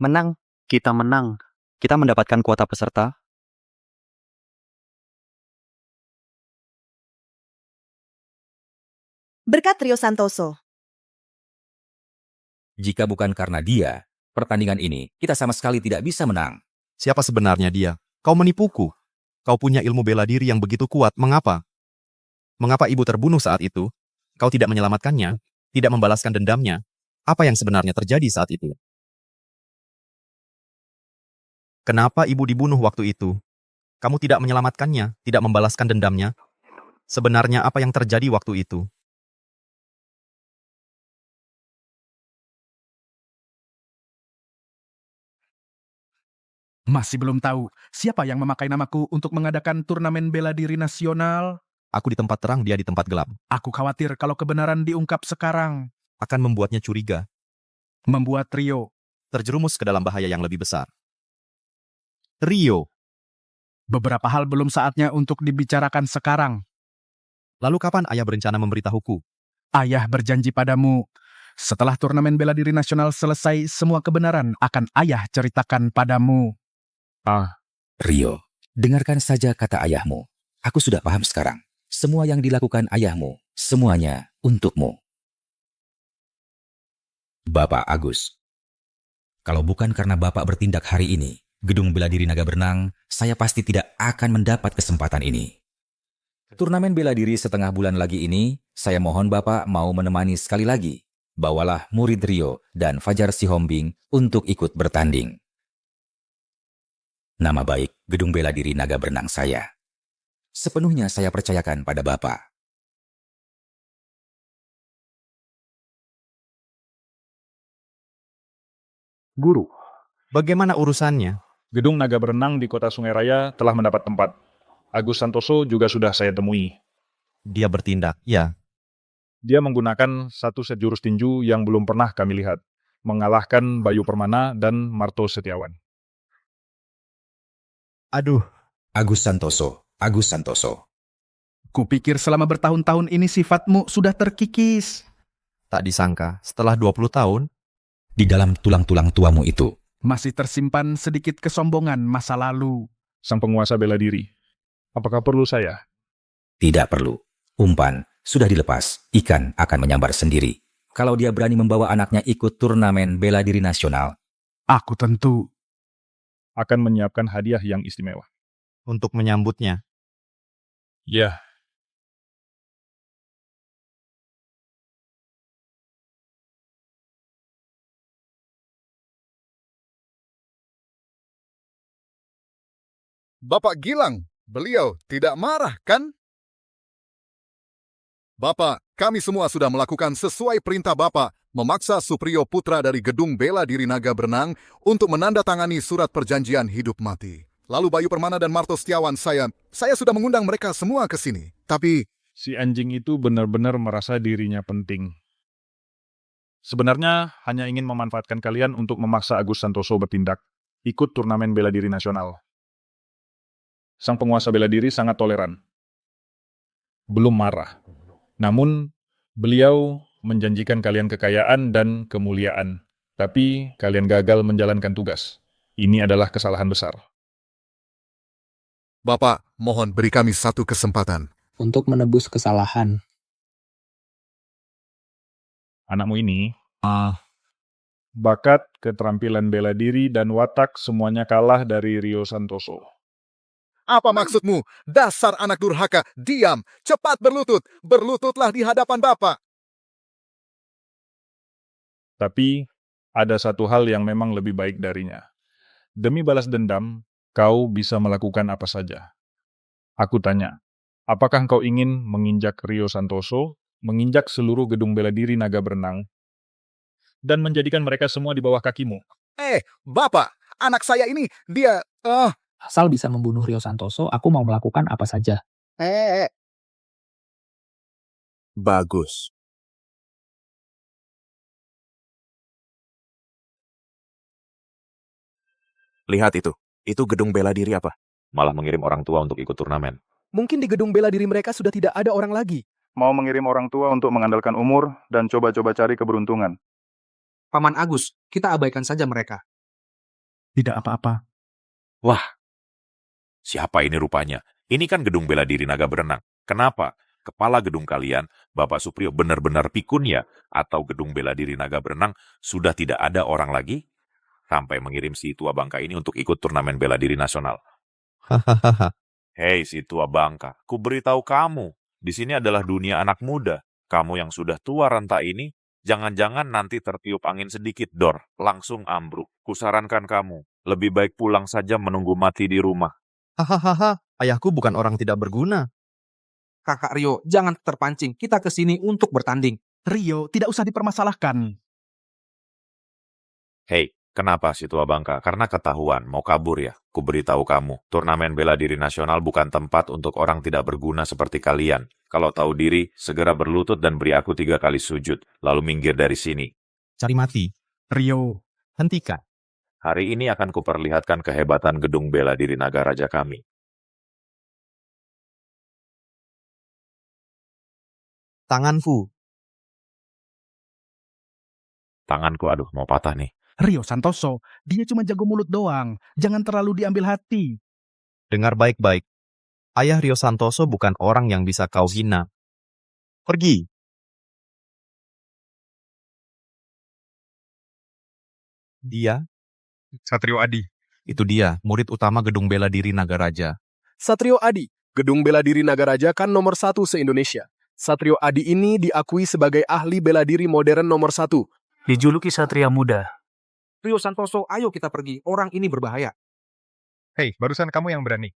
P: Menang. Kita menang. Kita mendapatkan kuota peserta.
H: Berkat Rio Santoso.
L: Jika bukan karena dia, pertandingan ini kita sama sekali tidak bisa menang.
I: Siapa sebenarnya dia? Kau menipuku. Kau punya ilmu bela diri yang begitu kuat. Mengapa? Mengapa ibu terbunuh saat itu? Kau tidak menyelamatkannya? Tidak membalaskan dendamnya? Apa yang sebenarnya terjadi saat itu? Kenapa ibu dibunuh waktu itu? Kamu tidak menyelamatkannya, tidak membalaskan dendamnya? Sebenarnya apa yang terjadi waktu itu?
B: Masih belum tahu siapa yang memakai namaku untuk mengadakan turnamen bela diri nasional.
I: Aku di tempat terang, dia di tempat gelap.
B: Aku khawatir kalau kebenaran diungkap sekarang.
I: Akan membuatnya curiga.
B: Membuat Rio
I: terjerumus ke dalam bahaya yang lebih besar. Rio.
B: Beberapa hal belum saatnya untuk dibicarakan sekarang.
I: Lalu kapan ayah berencana memberitahuku?
B: Ayah berjanji padamu, setelah turnamen bela diri nasional selesai, semua kebenaran akan ayah ceritakan padamu.
L: Rio, dengarkan saja kata ayahmu. Aku sudah paham sekarang. Semua yang dilakukan ayahmu, semuanya untukmu. Bapak Agus, kalau bukan karena Bapak bertindak hari ini, Gedung Bela Diri Naga Bernang, saya pasti tidak akan mendapat kesempatan ini. Turnamen bela diri setengah bulan lagi ini, saya mohon Bapak mau menemani sekali lagi. Bawalah murid Rio dan Fajar Sihombing untuk ikut bertanding. Nama baik Gedung Bela Diri Naga Bernang saya sepenuhnya saya percayakan pada Bapak.
K: Guru,
I: bagaimana urusannya?
K: Gedung Naga Berenang di Kota Sungai Raya telah mendapat tempat. Agus Santoso juga sudah saya temui.
I: Dia bertindak, ya.
K: Dia menggunakan satu set jurus tinju yang belum pernah kami lihat, mengalahkan Bayu Permana dan Marto Setiawan.
I: Aduh.
L: Agus Santoso.
B: Kupikir selama bertahun-tahun ini sifatmu sudah terkikis.
I: Tak disangka, setelah 20 tahun,
L: di dalam tulang-tulang tuamu itu
B: masih tersimpan sedikit kesombongan masa lalu.
K: Sang penguasa bela diri, apakah perlu saya?
L: Tidak perlu. Umpan sudah dilepas, ikan akan menyambar sendiri. Kalau dia berani membawa anaknya ikut turnamen bela diri nasional,
B: aku tentu
K: akan menyiapkan hadiah yang istimewa.
I: Untuk menyambutnya.
K: Ya.
M: Bapak Gilang, beliau tidak marah, kan? Bapak, kami semua sudah melakukan sesuai perintah Bapak, memaksa Supriyo Putra dari Gedung Bela Diri Naga Berenang untuk menandatangani surat perjanjian hidup mati. Lalu Bayu Permana dan Marto Setiawan, saya sudah mengundang mereka semua ke sini. Tapi
K: si anjing itu benar-benar merasa dirinya penting. Sebenarnya hanya ingin memanfaatkan kalian untuk memaksa Agus Santoso bertindak, ikut turnamen bela diri nasional. Sang penguasa bela diri sangat toleran. Belum marah. Namun, beliau menjanjikan kalian kekayaan dan kemuliaan. Tapi, kalian gagal menjalankan tugas. Ini adalah kesalahan besar.
M: Bapak, mohon beri kami satu kesempatan.
N: Untuk menebus kesalahan.
K: Anakmu ini, bakat, keterampilan bela diri, dan watak semuanya kalah dari Rio Santoso.
M: Apa maksudmu? Dasar anak durhaka, diam, cepat berlutut. Berlututlah di hadapan Bapak.
K: Tapi, ada satu hal yang memang lebih baik darinya. Demi balas dendam, kau bisa melakukan apa saja. Aku tanya, apakah kau ingin menginjak Rio Santoso, menginjak seluruh gedung bela diri Naga Berenang, dan menjadikan mereka semua di bawah kakimu?
M: Bapak, anak saya ini, dia...
N: Asal bisa membunuh Rio Santoso, aku mau melakukan apa saja.
O: Bagus. Lihat itu. Itu gedung bela diri apa?
R: Malah mengirim orang tua untuk ikut turnamen.
S: Mungkin di gedung bela diri mereka sudah tidak ada orang lagi.
K: Mau mengirim orang tua untuk mengandalkan umur dan coba-coba cari keberuntungan.
F: Paman Agus, kita abaikan saja mereka.
B: Tidak apa-apa.
R: Wah, siapa ini rupanya? Ini kan gedung bela diri Naga Berenang. Kenapa? Kepala gedung kalian, Bapak Supriyo, benar-benar pikun ya? Atau gedung bela diri Naga Berenang sudah tidak ada orang lagi? Sampai mengirim si tua bangka ini untuk ikut turnamen bela diri nasional.
I: Hahaha.
R: Hei si tua bangka, ku beritahu kamu, di sini adalah dunia anak muda. Kamu yang sudah tua renta ini, jangan-jangan nanti tertiup angin sedikit, Dor, langsung ambruk. Kusarankan kamu, lebih baik pulang saja menunggu mati di rumah.
I: Hahaha, ayahku bukan orang tidak berguna.
F: Kakak Rio, jangan terpancing. Kita ke sini untuk bertanding.
B: Rio, tidak usah dipermasalahkan.
R: Hei, Kenapa si tua bangka? Karena ketahuan, mau kabur ya? Ku beritahu kamu, turnamen bela diri nasional bukan tempat untuk orang tidak berguna seperti kalian. Kalau tahu diri, segera berlutut dan beri aku 3 kali sujud, lalu minggir dari sini.
I: Cari mati.
B: Rio,
I: hentikan.
R: Hari ini akan kuperlihatkan kehebatan gedung bela diri naga raja kami.
I: Tanganku.
R: Tanganku, aduh, mau patah nih.
B: Rio Santoso, dia cuma jago mulut doang. Jangan terlalu diambil hati.
I: Dengar baik-baik. Ayah Rio Santoso bukan orang yang bisa kau hina. Pergi. Dia?
K: Satrio Adi.
I: Itu dia, murid utama Gedung Bela Diri Nagaraja.
S: Satrio Adi, Gedung Bela Diri Nagaraja kan nomor 1 se-Indonesia. Satrio Adi ini diakui sebagai ahli bela diri modern nomor 1.
T: Dijuluki Satria Muda.
F: Rio Santoso, ayo kita pergi. Orang ini berbahaya.
K: Hei, barusan kamu yang berani.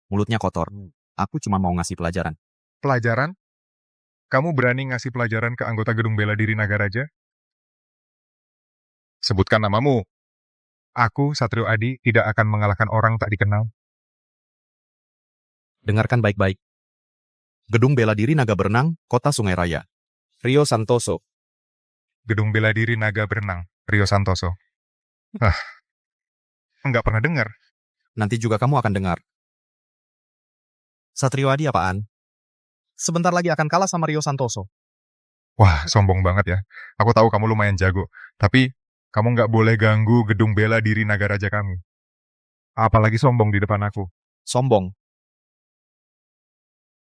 I: Mulutnya kotor. Aku cuma mau ngasih pelajaran.
K: Pelajaran? Kamu berani ngasih pelajaran ke anggota Gedung Bela Diri Nagaraja? Sebutkan namamu. Aku, Satrio Adi, tidak akan mengalahkan orang tak dikenal.
I: Dengarkan baik-baik. Gedung Bela Diri Naga Berenang, Kota Sungai Raya. Rio Santoso.
K: Gedung Bela Diri Naga Berenang, Rio Santoso. Enggak pernah dengar.
I: Nanti juga kamu akan dengar. Satrio Adi apaan? Sebentar lagi akan kalah sama Rio Santoso.
K: Wah, sombong banget ya. Aku tahu kamu lumayan jago, tapi kamu nggak boleh ganggu Gedung Bela Diri Nagaraja kami. Apalagi sombong di depan aku.
I: Sombong.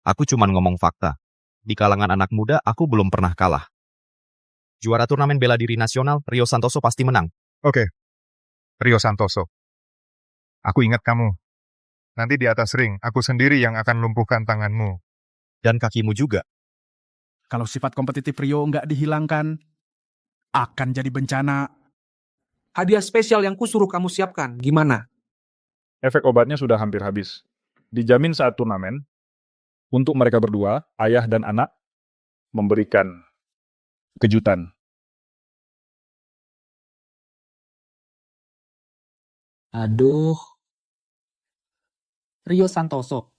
I: Aku cuma ngomong fakta. Di kalangan anak muda, aku belum pernah kalah. Juara turnamen bela diri nasional, Rio Santoso pasti menang.
K: Oke, Rio Santoso. Aku ingat kamu. Nanti di atas ring, aku sendiri yang akan lumpuhkan tanganmu.
I: Dan kakimu juga.
B: Kalau sifat kompetitif Rio nggak dihilangkan, akan jadi bencana.
F: Hadiah spesial yang kusuruh kamu siapkan, gimana?
K: Efek obatnya sudah hampir habis. Dijamin saat turnamen, untuk mereka berdua, ayah dan anak, memberikan kejutan.
N: Aduh. Rio Santoso.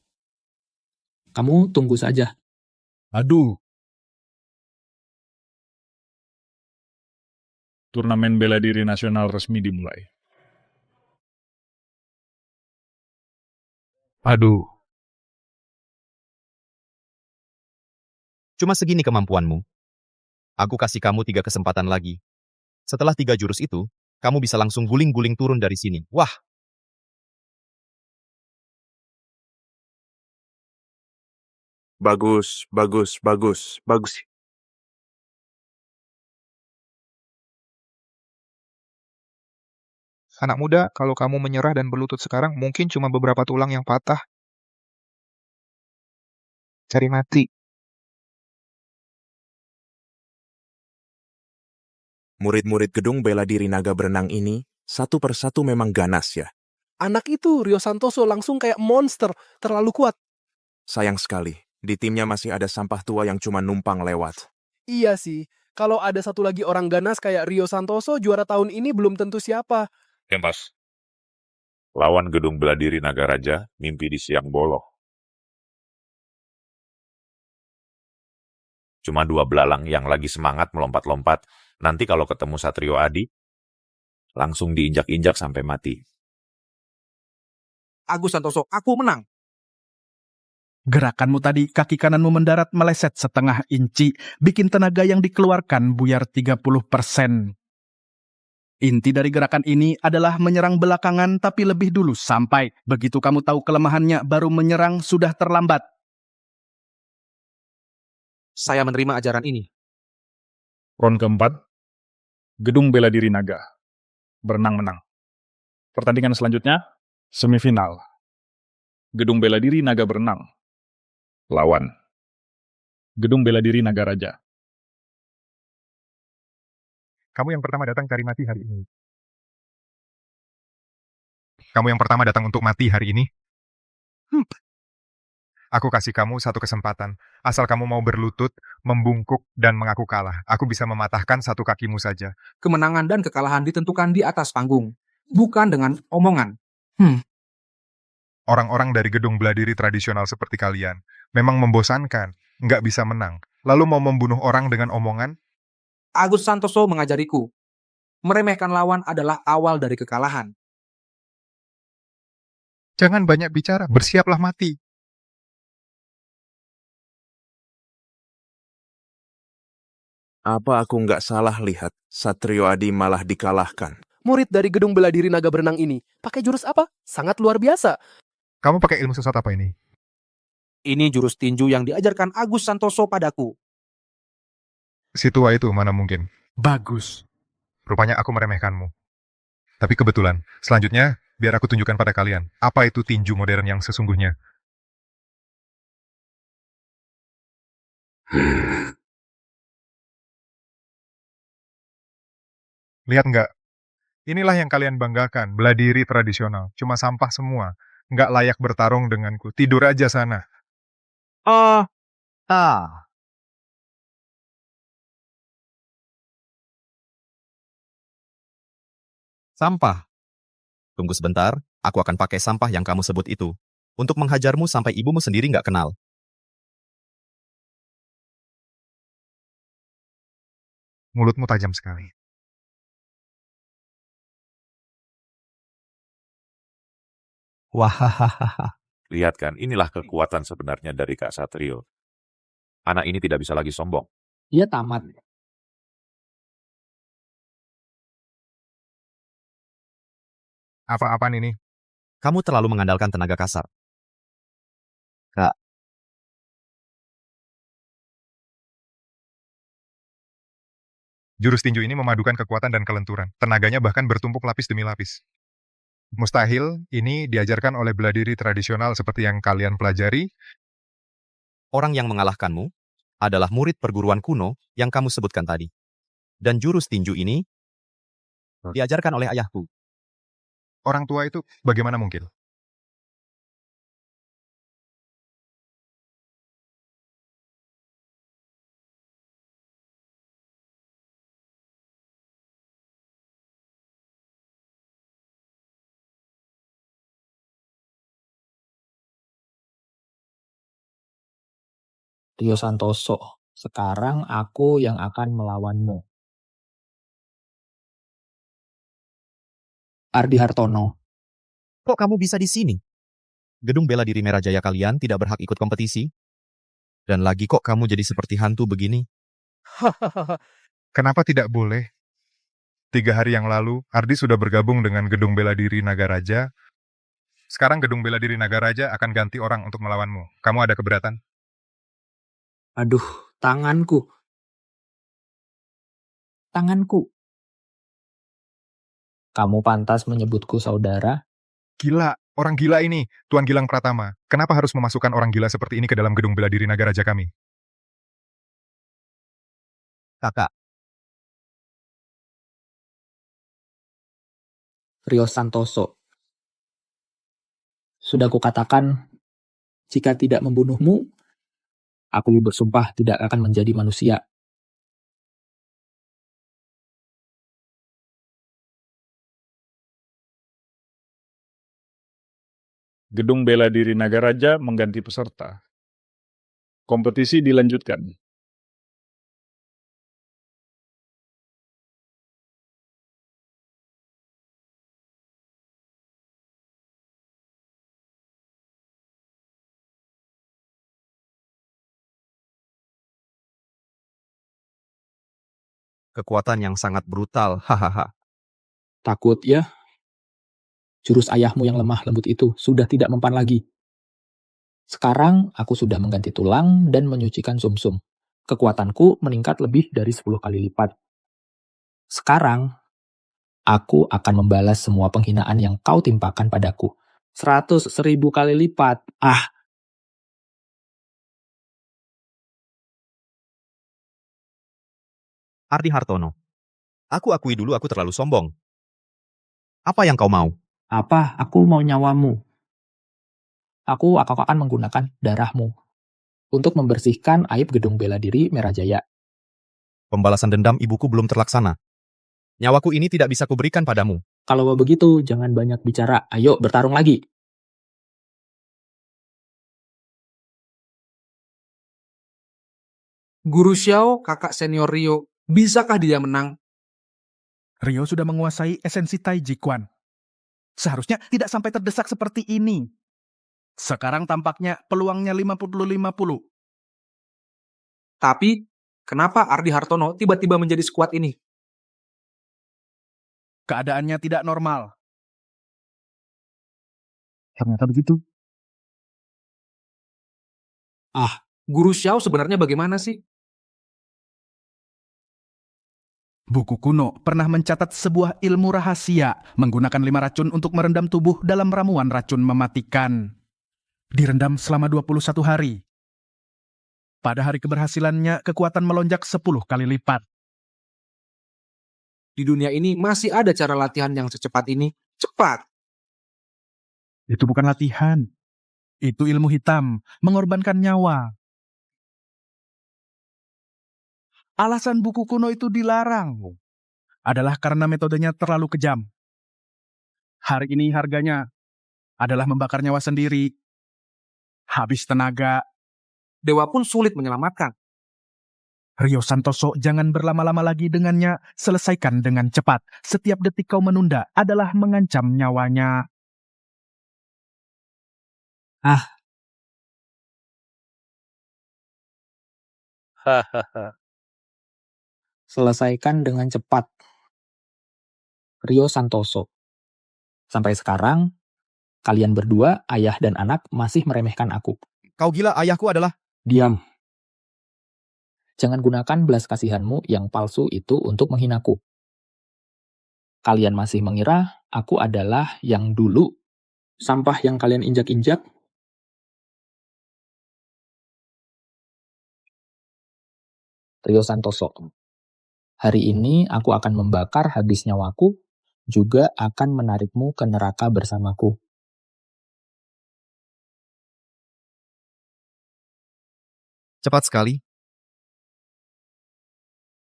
N: Kamu tunggu saja.
K: Aduh. Turnamen bela diri nasional resmi dimulai. Aduh.
I: Cuma segini kemampuanmu. Aku kasih kamu 3 kesempatan lagi. Setelah 3 jurus itu, kamu bisa langsung guling-guling turun dari sini. Wah!
O: Bagus, bagus, bagus, bagus.
U: Anak muda, kalau kamu menyerah dan berlutut sekarang, mungkin cuma beberapa tulang yang patah. Cari mati.
O: Murid-murid Gedung Bela Diri Naga Berenang ini, satu persatu memang ganas ya.
S: Anak itu, Rio Santoso, langsung kayak monster, terlalu kuat.
O: Sayang sekali, di timnya masih ada sampah tua yang cuma numpang lewat.
S: Iya sih, kalau ada satu lagi orang ganas kayak Rio Santoso, juara tahun ini belum tentu siapa.
R: Tembas. Lawan Gedung Bela Diri Nagaraja, mimpi di siang bolong. Cuma 2 belalang yang lagi semangat melompat-lompat. Nanti kalau ketemu Satrio Adi, langsung diinjak-injak sampai mati.
F: Agus Santoso, aku menang.
B: Gerakanmu tadi, kaki kananmu mendarat meleset setengah inci, bikin tenaga yang dikeluarkan buyar 30%. Inti dari gerakan ini adalah menyerang belakangan tapi lebih dulu sampai begitu kamu tahu kelemahannya baru menyerang sudah terlambat.
F: Saya menerima ajaran ini.
K: Ron keempat, Gedung Bela Diri Naga. Berenang menang. Pertandingan selanjutnya, semifinal. Gedung Bela Diri Naga Berenang. Lawan Gedung Bela Diri Nagaraja. Kamu yang pertama datang cari mati hari ini. Kamu yang pertama datang untuk mati hari ini. Aku kasih kamu satu kesempatan. Asal kamu mau berlutut, membungkuk, dan mengaku kalah. Aku bisa mematahkan satu kakimu saja.
F: Kemenangan dan kekalahan ditentukan di atas panggung, bukan dengan omongan.
K: Orang-orang dari gedung bela diri tradisional seperti kalian memang membosankan, nggak bisa menang. Lalu mau membunuh orang dengan omongan?
F: Agus Santoso mengajariku, meremehkan lawan adalah awal dari kekalahan.
K: Jangan banyak bicara, bersiaplah mati.
O: Apa aku nggak salah lihat Satrio Adi malah dikalahkan?
S: Murid dari gedung bela diri naga berenang ini pakai jurus apa? Sangat luar biasa.
K: Kamu pakai ilmu sesat apa ini?
F: Ini jurus tinju yang diajarkan Agus Santoso padaku.
K: Si tua itu mana mungkin?
B: Bagus.
K: Rupanya aku meremehkanmu. Tapi kebetulan, selanjutnya biar aku tunjukkan pada kalian apa itu tinju modern yang sesungguhnya. Lihat nggak? Inilah yang kalian banggakan, bela diri tradisional. Cuma sampah semua. Nggak layak bertarung denganku. Tidur aja sana.
I: Sampah. Tunggu sebentar, aku akan pakai sampah yang kamu sebut itu untuk menghajarmu sampai ibumu sendiri nggak kenal.
K: Mulutmu tajam sekali.
I: Wahahaha.
R: Lihat kan, inilah kekuatan sebenarnya dari Kak Satrio. Anak ini tidak bisa lagi sombong.
N: Ia tamat.
K: Apa-apaan ini?
I: Kamu terlalu mengandalkan tenaga kasar. Kak.
K: Jurus tinju ini memadukan kekuatan dan kelenturan. Tenaganya bahkan bertumpuk lapis demi lapis. Mustahil, ini diajarkan oleh bela diri tradisional seperti yang kalian pelajari.
I: Orang yang mengalahkanmu adalah murid perguruan kuno yang kamu sebutkan tadi. Dan jurus tinju ini diajarkan oleh ayahku.
K: Orang tua itu bagaimana mungkin?
N: Rio Santoso, sekarang aku yang akan melawanmu. Ardi Hartono.
I: Kok kamu bisa di sini? Gedung bela diri Merah Jaya kalian tidak berhak ikut kompetisi? Dan lagi kok kamu jadi seperti hantu begini?
K: Kenapa tidak boleh? 3 hari yang lalu, Ardi sudah bergabung dengan Gedung Bela Diri Nagaraja. Sekarang Gedung Bela Diri Nagaraja akan ganti orang untuk melawanmu. Kamu ada keberatan?
N: Aduh, tanganku. Tanganku. Kamu pantas menyebutku saudara?
K: Gila, orang gila ini, Tuan Gilang Pratama. Kenapa harus memasukkan orang gila seperti ini ke dalam Gedung Bela Diri Nagaraja kami?
I: Kakak.
N: Rio Santoso. Sudah kukatakan, jika tidak membunuhmu, aku bersumpah tidak akan menjadi manusia.
K: Gedung Bela Diri Nagaraja mengganti peserta. Kompetisi dilanjutkan.
I: Kekuatan yang sangat brutal, hahaha.
N: Takut ya? Jurus ayahmu yang lemah lembut itu sudah tidak mempan lagi. Sekarang aku sudah mengganti tulang dan menyucikan sumsum. Kekuatanku meningkat lebih dari 10 kali lipat. Sekarang, aku akan membalas semua penghinaan yang kau timpakan padaku. 100.000 kali lipat.
I: Ardi Hartono. Aku akui dulu aku terlalu sombong. Apa yang kau mau?
N: Apa? Aku mau nyawamu. Aku akan menggunakan darahmu untuk membersihkan aib gedung bela diri Merajaya.
I: Pembalasan dendam ibuku belum terlaksana. Nyawaku ini tidak bisa kuberikan padamu.
N: Kalau begitu, jangan banyak bicara. Ayo, bertarung lagi.
F: Guru Xiao, kakak senior Rio, bisakah dia menang?
B: Rio sudah menguasai esensi Tai Chi Quan. Seharusnya tidak sampai terdesak seperti ini. Sekarang tampaknya peluangnya 50-50.
F: Tapi, kenapa Ardi Hartono tiba-tiba menjadi sekuat ini?
B: Keadaannya tidak normal. Ternyata begitu.
F: Guru Xiao sebenarnya bagaimana sih?
B: Buku kuno pernah mencatat sebuah ilmu rahasia menggunakan 5 racun untuk merendam tubuh dalam ramuan racun mematikan. Direndam selama 21 hari. Pada hari keberhasilannya, kekuatan melonjak 10 kali lipat.
F: Di dunia ini masih ada cara latihan yang secepat ini. Cepat!
B: Itu bukan latihan. Itu ilmu hitam, mengorbankan nyawa. Alasan buku kuno itu dilarang adalah karena metodenya terlalu kejam. Hari ini harganya adalah membakar nyawa sendiri. Habis tenaga.
F: Dewa pun sulit menyelamatkan.
B: Rio Santoso, jangan berlama-lama lagi dengannya. Selesaikan dengan cepat. Setiap detik kau menunda adalah mengancam nyawanya.
C: Hahaha.
N: Selesaikan dengan cepat. Rio Santoso. Sampai sekarang, kalian berdua, ayah dan anak, masih meremehkan aku.
I: Kau gila, ayahku adalah...
N: Diam. Jangan gunakan belas kasihanmu yang palsu itu untuk menghinaku. Kalian masih mengira aku adalah yang dulu. Sampah yang kalian injak-injak. Rio Santoso. Hari ini aku akan membakar habis nyawaku, juga akan menarikmu ke neraka bersamaku.
I: Cepat sekali.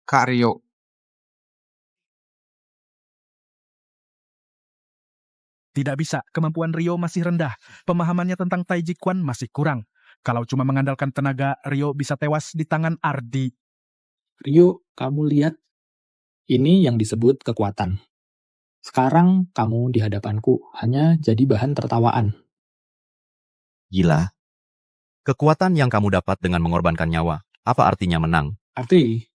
F: Kak Rio.
B: Tidak bisa, kemampuan Rio masih rendah. Pemahamannya tentang Tai Chi Quan masih kurang. Kalau cuma mengandalkan tenaga, Rio bisa tewas di tangan Ardi.
N: Rio, kamu lihat. Ini yang disebut kekuatan. Sekarang kamu di hadapanku hanya jadi bahan tertawaan.
I: Gila. Kekuatan yang kamu dapat dengan mengorbankan nyawa, apa artinya menang?
N: Arti,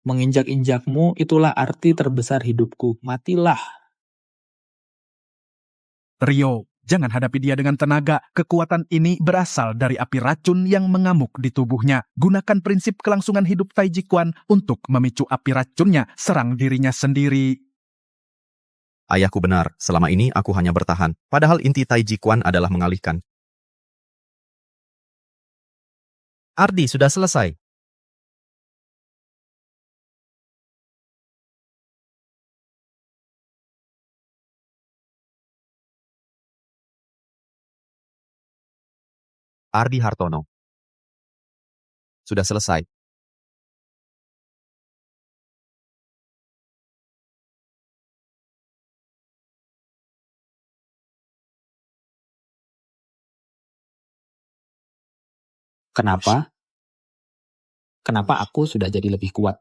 N: menginjak-injakmu itulah arti terbesar hidupku. Matilah.
B: Rio, jangan hadapi dia dengan tenaga. Kekuatan ini berasal dari api racun yang mengamuk di tubuhnya. Gunakan prinsip kelangsungan hidup Tai Chi Quan untuk memicu api racunnya serang dirinya sendiri.
I: Ayahku benar, selama ini aku hanya bertahan. Padahal inti Tai Chi Quan adalah mengalihkan. Ardi sudah selesai. Ardi Hartono. Sudah selesai.
N: Kenapa? Kenapa aku sudah jadi lebih kuat?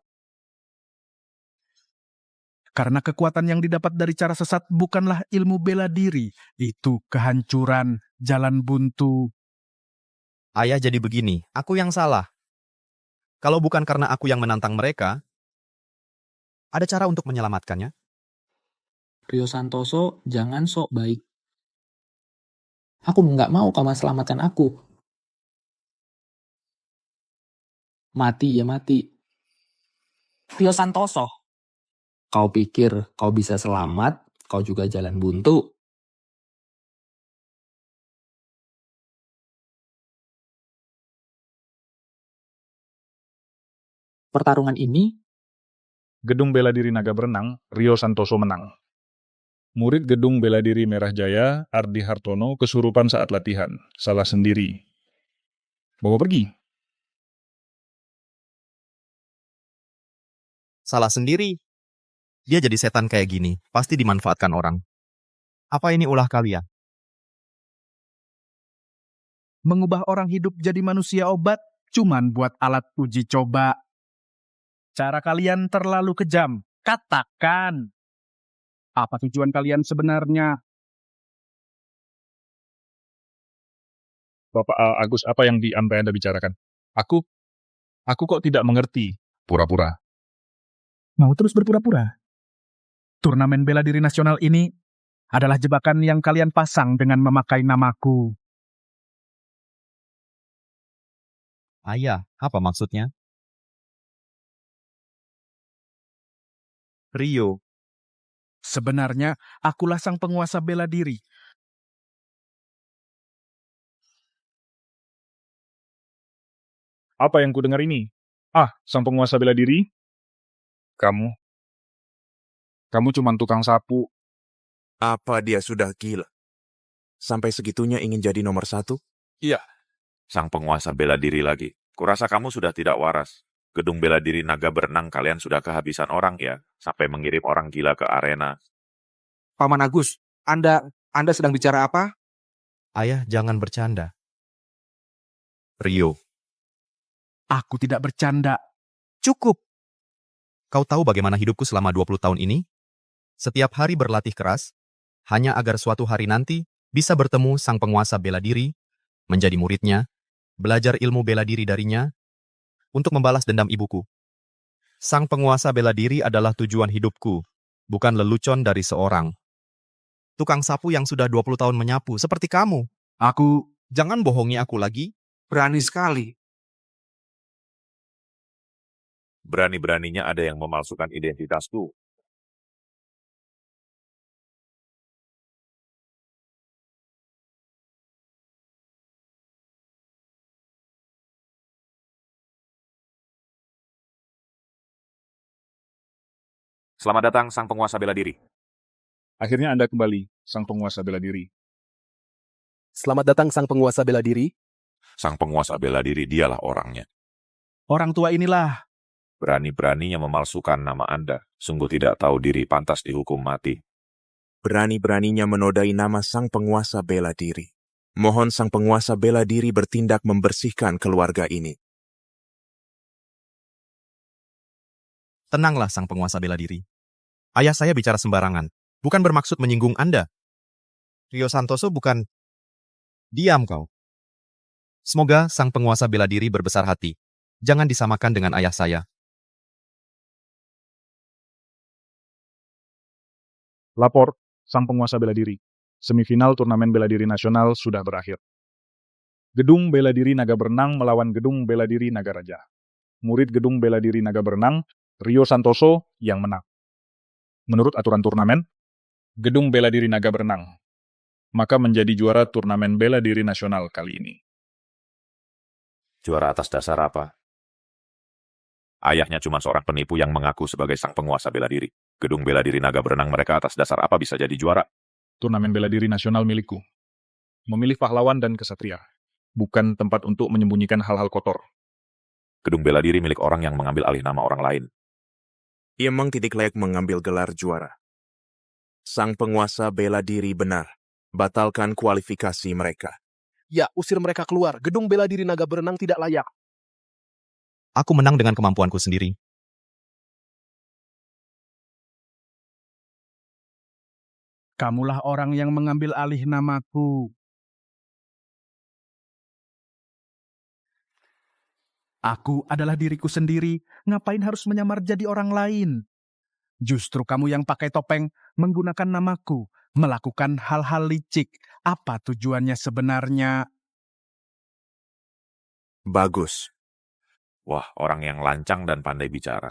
B: Karena kekuatan yang didapat dari cara sesat bukanlah ilmu bela diri. Itu kehancuran, jalan buntu.
I: Ayah jadi begini, aku yang salah. Kalau bukan karena aku yang menantang mereka, ada cara untuk menyelamatkannya?
N: Rio Santoso, jangan sok baik. Aku nggak mau kamu selamatkan aku. Mati ya mati. Rio Santoso. Kau pikir kau bisa selamat, kau juga jalan buntu. Pertarungan ini,
K: Gedung bela diri naga berenang, Rio Santoso menang. Murid Gedung Bela Diri Merah Jaya, Ardi Hartono, kesurupan saat latihan. Salah sendiri. Bawa pergi.
I: Salah sendiri. Dia jadi setan kayak gini, pasti dimanfaatkan orang. Apa ini ulah kalian?
B: Mengubah orang hidup jadi manusia obat cuman buat alat uji coba. Cara kalian terlalu kejam. Katakan. Apa tujuan kalian sebenarnya?
K: Bapak Agus, apa yang Anda bicarakan? Aku kok tidak mengerti. Pura-pura.
B: Mau terus berpura-pura? Turnamen bela diri nasional ini adalah jebakan yang kalian pasang dengan memakai namaku.
I: Ayah, apa maksudnya? Rio.
B: Sebenarnya, akulah sang penguasa bela diri.
K: Apa yang kudengar ini? Sang penguasa bela diri? Kamu cuma tukang sapu.
O: Apa dia sudah gila? Sampai segitunya ingin jadi nomor 1?
R: Iya. Sang penguasa bela diri lagi. Kurasa kamu sudah tidak waras. Gedung bela diri naga berenang kalian sudah kehabisan orang ya, sampai mengirim orang gila ke arena.
F: Paman Agus, Anda sedang bicara apa?
I: Ayah, jangan bercanda. Rio.
B: Aku tidak bercanda.
I: Cukup. Kau tahu bagaimana hidupku selama 20 tahun ini? Setiap hari berlatih keras, hanya agar suatu hari nanti bisa bertemu sang penguasa bela diri, menjadi muridnya, belajar ilmu bela diri darinya, untuk membalas dendam ibuku. Sang penguasa bela diri adalah tujuan hidupku, bukan lelucon dari seorang tukang sapu yang sudah 20 tahun menyapu, seperti kamu. Jangan bohongi aku lagi.
F: Berani sekali.
R: Berani-beraninya ada yang memalsukan identitasku. Selamat datang, sang penguasa bela diri.
K: Akhirnya Anda kembali, sang penguasa bela diri.
S: Selamat datang sang penguasa bela diri.
R: Sang penguasa bela diri dialah orangnya.
B: Orang tua inilah.
R: Berani-beraninya memalsukan nama Anda. Sungguh tidak tahu diri, pantas dihukum mati.
O: Berani-beraninya menodai nama sang penguasa bela diri. Mohon sang penguasa bela diri bertindak membersihkan keluarga ini.
I: Tenanglah sang penguasa bela diri. Ayah saya bicara sembarangan, bukan bermaksud menyinggung Anda. Rio Santoso bukan... Diam kau. Semoga sang penguasa bela diri berbesar hati. Jangan disamakan dengan ayah saya.
K: Lapor, sang penguasa bela diri. Semifinal turnamen bela diri nasional sudah berakhir. Gedung Bela Diri Naga Berenang melawan Gedung Bela Diri Naga Raja. Murid Gedung Bela Diri Naga Berenang, Rio Santoso, yang menang. Menurut aturan turnamen, Gedung Bela Diri Naga Berenang maka menjadi juara turnamen bela diri nasional kali ini.
R: Juara atas dasar apa? Ayahnya cuma seorang penipu yang mengaku sebagai sang penguasa bela diri. Gedung bela diri naga berenang mereka atas dasar apa bisa jadi juara?
K: Turnamen bela diri nasional milikku. Memilih pahlawan dan kesatria. Bukan tempat untuk menyembunyikan hal-hal kotor.
R: Gedung bela diri milik orang yang mengambil alih nama orang lain.
O: Ia memang titik layak mengambil gelar juara. Sang penguasa bela diri benar. Batalkan kualifikasi mereka.
S: Ya, usir mereka keluar. Gedung bela diri naga berenang tidak layak.
I: Aku menang dengan kemampuanku sendiri.
B: Kamulah orang yang mengambil alih namaku. Aku adalah diriku sendiri, ngapain harus menyamar jadi orang lain? Justru kamu yang pakai topeng, menggunakan namaku, melakukan hal-hal licik. Apa tujuannya sebenarnya?
O: Bagus.
R: Wah, orang yang lancang dan pandai bicara.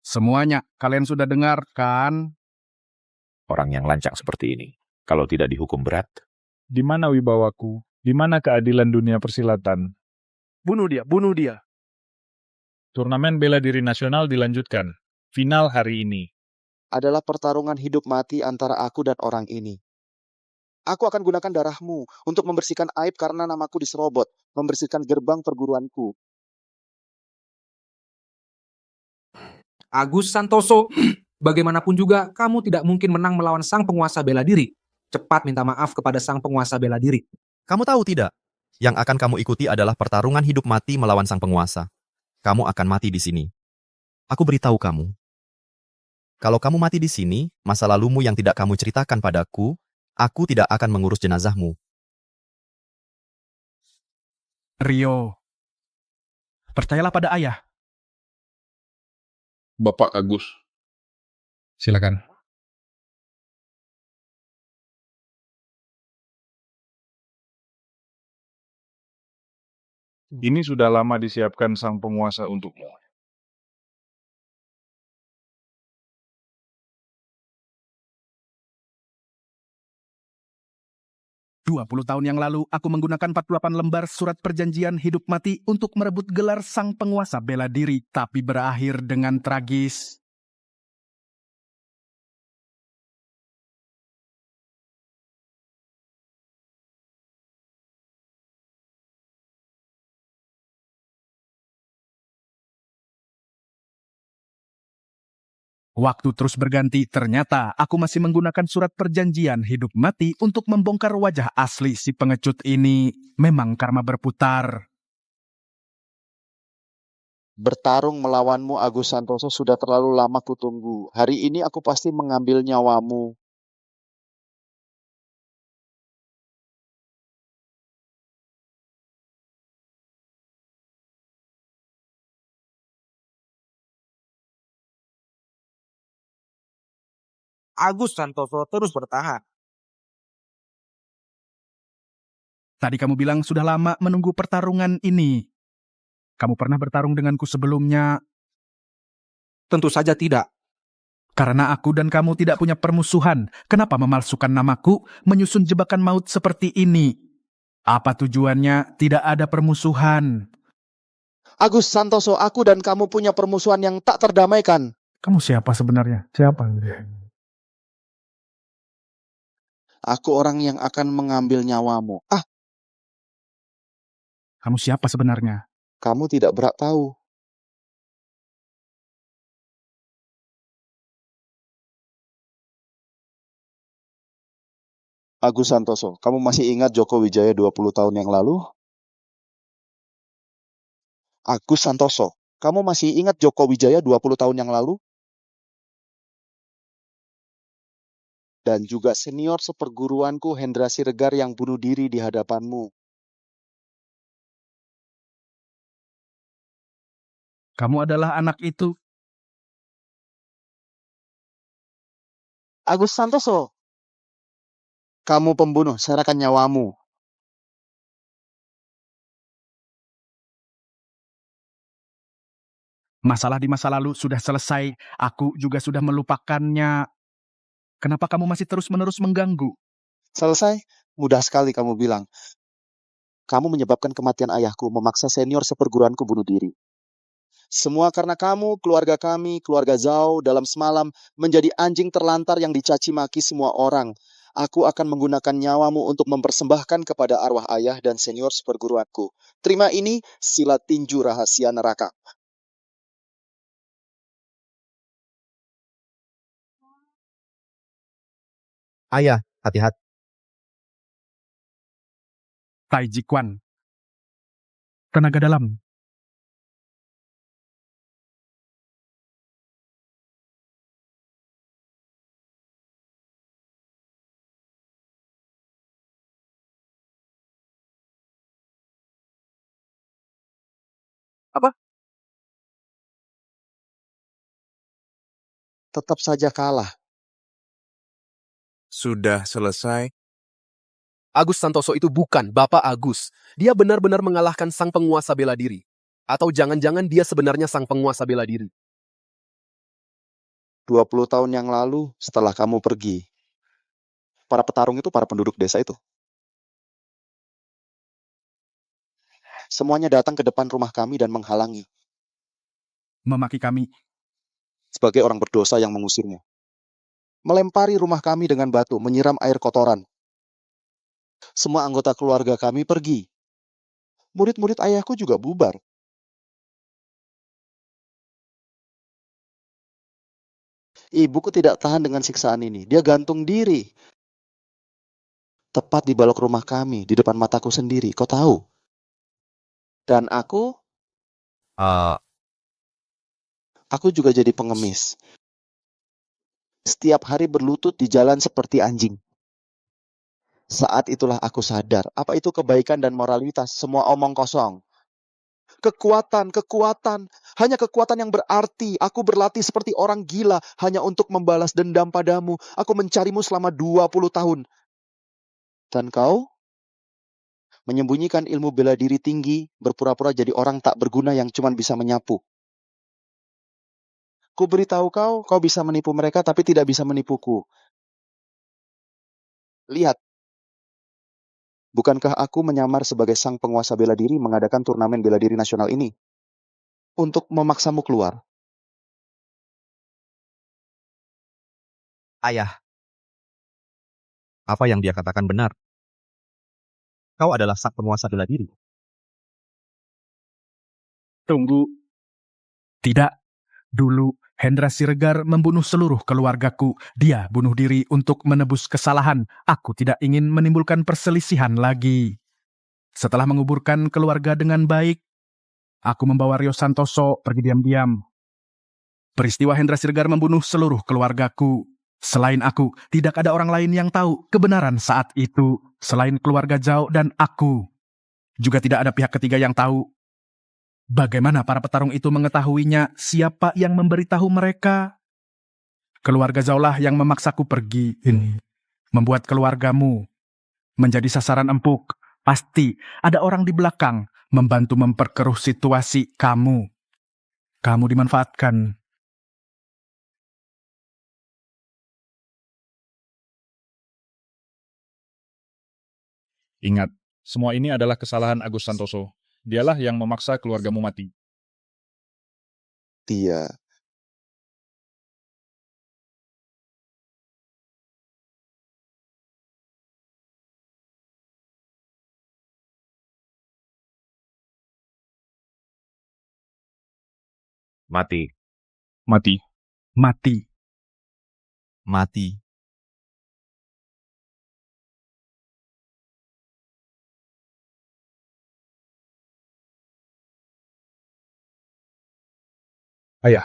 B: Semuanya, kalian sudah dengar, kan?
R: Orang yang lancang seperti ini, kalau tidak dihukum berat.
K: Di mana wibawaku? Di mana keadilan dunia persilatan?
S: Bunuh dia, bunuh dia.
K: Turnamen bela diri nasional dilanjutkan. Final hari ini.
E: adalah pertarungan hidup mati antara aku dan orang ini. Aku akan gunakan darahmu untuk membersihkan aib karena namaku diserobot, membersihkan gerbang perguruanku.
F: Agus Santoso, bagaimanapun juga kamu tidak mungkin menang melawan sang penguasa bela diri. Cepat minta maaf kepada sang penguasa bela diri.
I: Kamu tahu tidak? Yang akan kamu ikuti adalah pertarungan hidup mati melawan sang penguasa. Kamu akan mati di sini. Aku beritahu kamu. Kalau kamu mati di sini, masa lalumu yang tidak kamu ceritakan padaku, aku tidak akan mengurus jenazahmu.
B: Rio, percayalah pada ayah.
K: Bapak Agus.
V: Silakan.
K: Ini sudah lama disiapkan sang penguasa untukmu.
B: 20 tahun yang lalu, aku menggunakan 48 lembar surat perjanjian hidup mati untuk merebut gelar sang penguasa bela diri, tapi berakhir dengan tragis. Waktu terus berganti, ternyata aku masih menggunakan surat perjanjian hidup mati untuk membongkar wajah asli si pengecut ini. Memang karma berputar.
E: Bertarung melawanmu, Agus Santoso, sudah terlalu lama kutunggu. Hari ini aku pasti mengambil nyawamu.
W: Agus Santoso terus bertahan.
B: Tadi kamu bilang sudah lama menunggu pertarungan ini. Kamu pernah bertarung denganku sebelumnya?
F: Tentu saja tidak.
B: Karena aku dan kamu tidak punya permusuhan, kenapa memalsukan namaku, menyusun jebakan maut seperti ini? Apa tujuannya? Tidak ada permusuhan.
E: Agus Santoso, aku dan kamu punya permusuhan yang tak terdamaikan.
B: Kamu siapa sebenarnya? Siapa?
E: Aku orang yang akan mengambil nyawamu.
B: Kamu siapa sebenarnya?
E: Kamu tidak berhak tahu. Agus Santoso, kamu masih ingat Joko Wijaya 20 tahun yang lalu? Agus Santoso, kamu masih ingat Joko Wijaya 20 tahun yang lalu? Dan juga senior seperguruanku Hendra Siregar yang bunuh diri di hadapanmu.
B: Kamu adalah anak itu.
E: Agus Santoso, kamu pembunuh, serahkan nyawamu.
B: Masalah di masa lalu sudah selesai, aku juga sudah melupakannya. Kenapa kamu masih terus-menerus mengganggu?
E: Selesai? Mudah sekali kamu bilang. Kamu menyebabkan kematian ayahku, memaksa senior seperguruanku bunuh diri. Semua karena kamu, keluarga kami, keluarga Zhao dalam semalam menjadi anjing terlantar yang dicaci maki semua orang. Aku akan menggunakan nyawamu untuk mempersembahkan kepada arwah ayah dan senior seperguruanku. Terima ini, silat tinju rahasia neraka.
I: Ayah, hati-hati.
B: Tai Ji Quan. Tenaga dalam.
E: Apa? Tetap saja kalah.
S: Sudah selesai. Agus Santoso itu bukan Bapak Agus. Dia benar-benar mengalahkan sang penguasa bela diri. Atau jangan-jangan dia sebenarnya sang penguasa bela diri.
E: 20 tahun yang lalu, setelah kamu pergi, para petarung itu para penduduk desa itu. Semuanya datang ke depan rumah kami dan menghalangi.
B: Memaki kami.
E: Sebagai orang berdosa yang mengusirnya. melempari rumah kami dengan batu, menyiram air kotoran. Semua anggota keluarga kami pergi. Murid-murid ayahku juga bubar. Ibuku tidak tahan dengan siksaan ini. Dia gantung diri. Tepat di balok rumah kami, di depan mataku sendiri. Kau tahu? Dan aku juga jadi pengemis. Setiap hari berlutut di jalan seperti anjing. Saat itulah aku sadar, apa itu kebaikan dan moralitas, semua omong kosong. Kekuatan, hanya kekuatan yang berarti. Aku berlatih seperti orang gila hanya untuk membalas dendam padamu. Aku mencarimu selama 20 tahun. Dan kau menyembunyikan ilmu bela diri tinggi, berpura-pura jadi orang tak berguna yang cuma bisa menyapu. Ku beritahu kau bisa menipu mereka tapi tidak bisa menipuku. Lihat, bukankah aku menyamar sebagai sang penguasa bela diri mengadakan turnamen bela diri nasional ini? Untuk memaksamu keluar.
I: Ayah, apa yang dia katakan benar. Kau adalah sang penguasa bela diri.
B: Tunggu. Tidak. Dulu, Hendra Siregar membunuh seluruh keluargaku. Dia bunuh diri untuk menebus kesalahan. Aku tidak ingin menimbulkan perselisihan lagi. Setelah menguburkan keluarga dengan baik, aku membawa Rio Santoso pergi diam-diam. Peristiwa Hendra Siregar membunuh seluruh keluargaku. Selain aku, tidak ada orang lain yang tahu kebenaran saat itu. Selain keluarga Zhao dan aku. Juga tidak ada pihak ketiga yang tahu. Bagaimana para petarung itu mengetahuinya? Siapa yang memberitahu mereka? Keluarga Zhao lah yang memaksaku pergi ini. Membuat keluargamu menjadi sasaran empuk. Pasti ada orang di belakang membantu memperkeruh situasi kamu. Kamu dimanfaatkan.
K: Ingat, semua ini adalah kesalahan Agus Santoso. Dialah yang memaksa keluargamu mati.
E: Dia.
R: Mati.
K: Mati.
B: Mati.
I: Mati.
K: Ayah.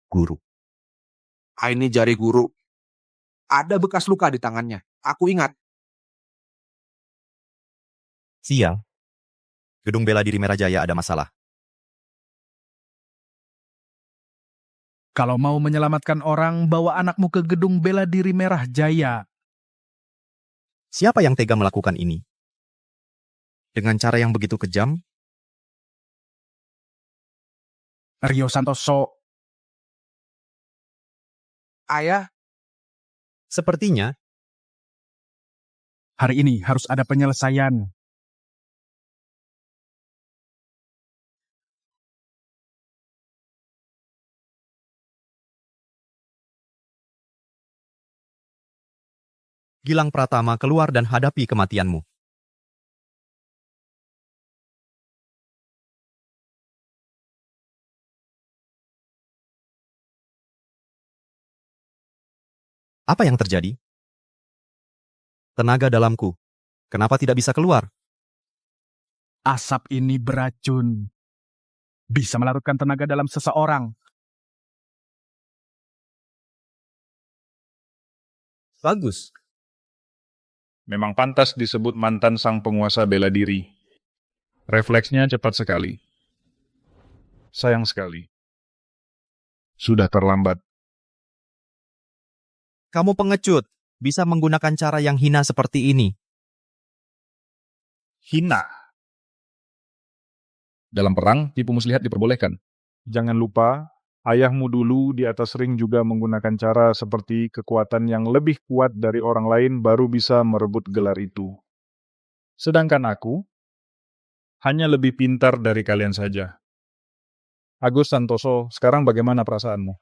I: Guru.
F: Ini jari guru. Ada bekas luka di tangannya. Aku ingat.
I: Siang. Gedung bela diri Merah Jaya ada masalah.
B: Kalau mau menyelamatkan orang, bawa anakmu ke gedung bela diri Merah Jaya.
I: Siapa yang tega melakukan ini? Dengan cara yang begitu kejam?
B: Rio Santoso.
F: Ayah.
I: Sepertinya.
B: Hari ini harus ada penyelesaian.
I: Gilang Pratama keluar dan hadapi kematianmu. Apa yang terjadi? Tenaga dalamku. Kenapa tidak bisa keluar?
B: Asap ini beracun. Bisa melarutkan tenaga dalam seseorang.
I: Bagus.
K: Memang pantas disebut mantan sang penguasa bela diri. Refleksnya cepat sekali. Sayang sekali. Sudah terlambat.
I: Kamu pengecut. Bisa menggunakan cara yang hina seperti ini.
K: Hina. Dalam perang, tipu muslihat diperbolehkan. Jangan lupa, ayahmu dulu di atas ring juga menggunakan cara seperti kekuatan yang lebih kuat dari orang lain baru bisa merebut gelar itu. Sedangkan aku hanya lebih pintar dari kalian saja. Agus Santoso, sekarang bagaimana perasaanmu?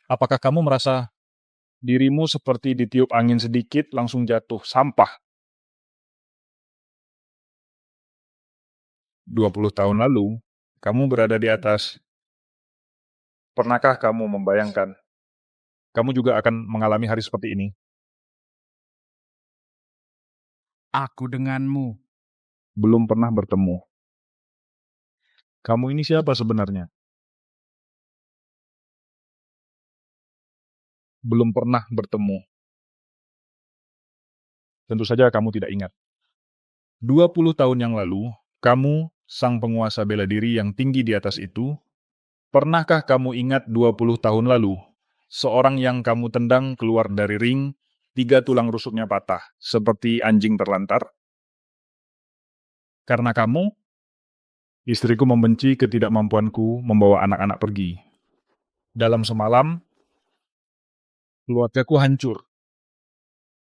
K: Apakah kamu merasa dirimu seperti ditiup angin sedikit langsung jatuh, sampah? 20 tahun lalu, kamu berada di atas. Pernahkah kamu membayangkan kamu juga akan mengalami hari seperti ini?
B: Aku denganmu.
K: Belum pernah bertemu. Kamu ini siapa sebenarnya? Belum pernah bertemu. Tentu saja kamu tidak ingat. 20 tahun yang lalu, kamu, sang penguasa bela diri yang tinggi di atas itu, pernahkah kamu ingat 20 tahun lalu, seorang yang kamu tendang keluar dari ring, 3 tulang rusuknya patah, seperti anjing terlantar? Karena kamu, istriku membenci ketidakmampuanku membawa anak-anak pergi. Dalam semalam, keluargaku hancur.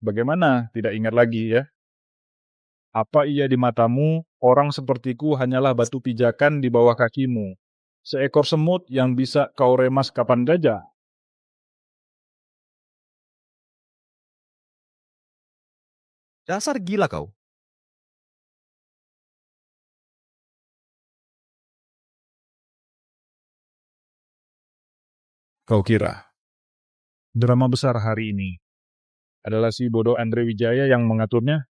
K: Bagaimana tidak ingat lagi ya? Apa iya di matamu, orang sepertiku hanyalah batu pijakan di bawah kakimu? Seekor semut yang bisa kau remas kapan saja?
I: Dasar gila kau.
K: Kau kira drama besar hari ini adalah si bodoh Andre Wijaya yang mengaturnya?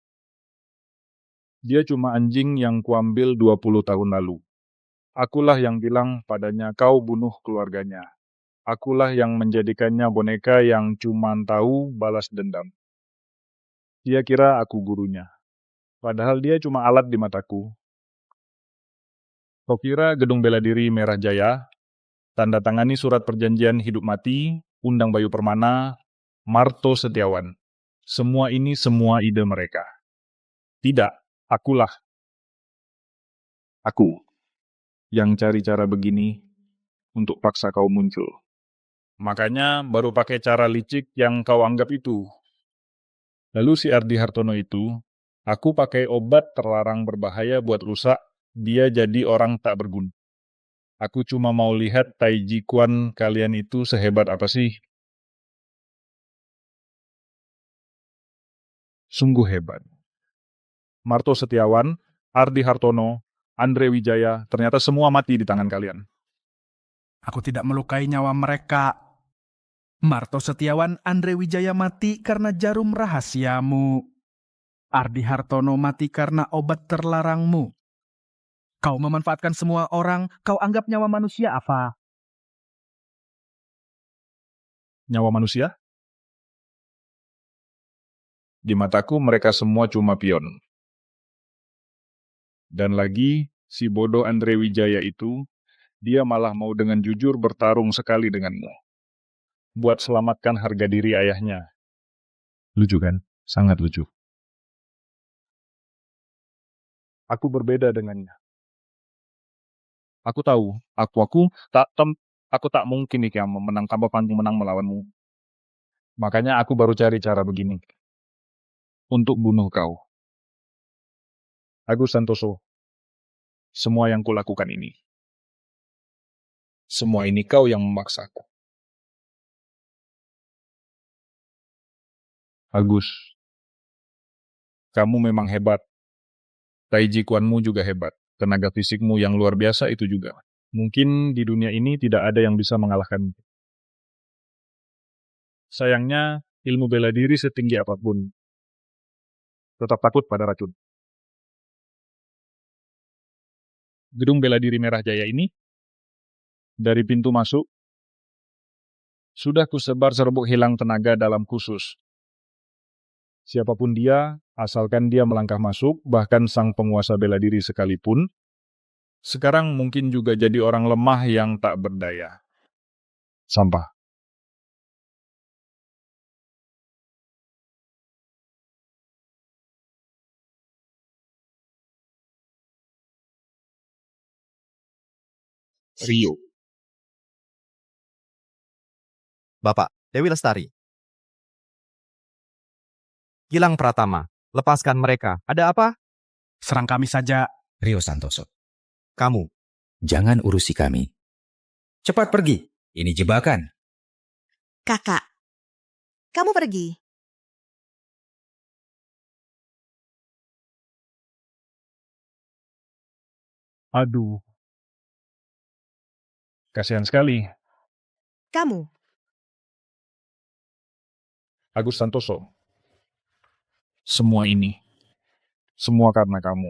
K: Dia cuma anjing yang kuambil 20 tahun lalu. Akulah yang bilang padanya kau bunuh keluarganya. Akulah yang menjadikannya boneka yang cuma tahu balas dendam. Dia kira aku gurunya. Padahal dia cuma alat di mataku. Kau kira Gedung Bela Diri Merah Jaya, tanda tangani surat perjanjian hidup mati, Undang Bayu Permana, Marto Setiawan. Semua ini semua ide mereka. Tidak, akulah. Aku yang cari cara begini untuk paksa kau muncul. Makanya baru pakai cara licik yang kau anggap itu. Lalu si Ardi Hartono itu, aku pakai obat terlarang berbahaya buat rusak, dia jadi orang tak berguna. Aku cuma mau lihat Taiji Quan kalian itu sehebat apa sih? Sungguh hebat. Marto Setiawan, Ardi Hartono, Andre Wijaya, ternyata semua mati di tangan kalian.
B: Aku tidak melukai nyawa mereka. Marto Setiawan, Andre Wijaya mati karena jarum rahasiamu. Ardi Hartono mati karena obat terlarangmu. Kau memanfaatkan semua orang, kau anggap nyawa manusia apa?
K: Nyawa manusia? Di mataku mereka semua cuma pion. Dan lagi, si bodoh Andre Wijaya itu, dia malah mau dengan jujur bertarung sekali denganmu. Buat selamatkan harga diri ayahnya. Lucu kan? Sangat lucu. Aku berbeda dengannya. Aku tahu, aku tak mungkin nih yang memenang tanpa pantang menang melawanmu. Makanya aku baru cari cara begini. Untuk bunuh kau. Agus Santoso, semua yang kulakukan ini. Semua ini kau yang memaksaku. Agus, kamu memang hebat. Taiji Quanmu juga hebat. Tenaga fisikmu yang luar biasa itu juga. Mungkin di dunia ini tidak ada yang bisa mengalahkan. Sayangnya, ilmu bela diri setinggi apapun tetap takut pada racun. Gedung Bela Diri Merah Jaya ini, dari pintu masuk, sudah kusebar serbuk hilang tenaga dalam khusus. Siapapun dia, asalkan dia melangkah masuk, bahkan sang penguasa bela diri sekalipun, sekarang mungkin juga jadi orang lemah yang tak berdaya. Sampah. Rio.
I: Bapak, Dewi Lestari. Gilang Pratama, lepaskan mereka. Ada apa?
B: Serang kami saja.
L: Rio Santoso,
I: Kamu,
L: jangan urusi kami. Cepat pergi. Ini jebakan.
H: Kakak, kamu pergi.
K: Aduh. Kasihan sekali.
H: Kamu,
K: Agus Santoso. Semua ini. Semua karena kamu.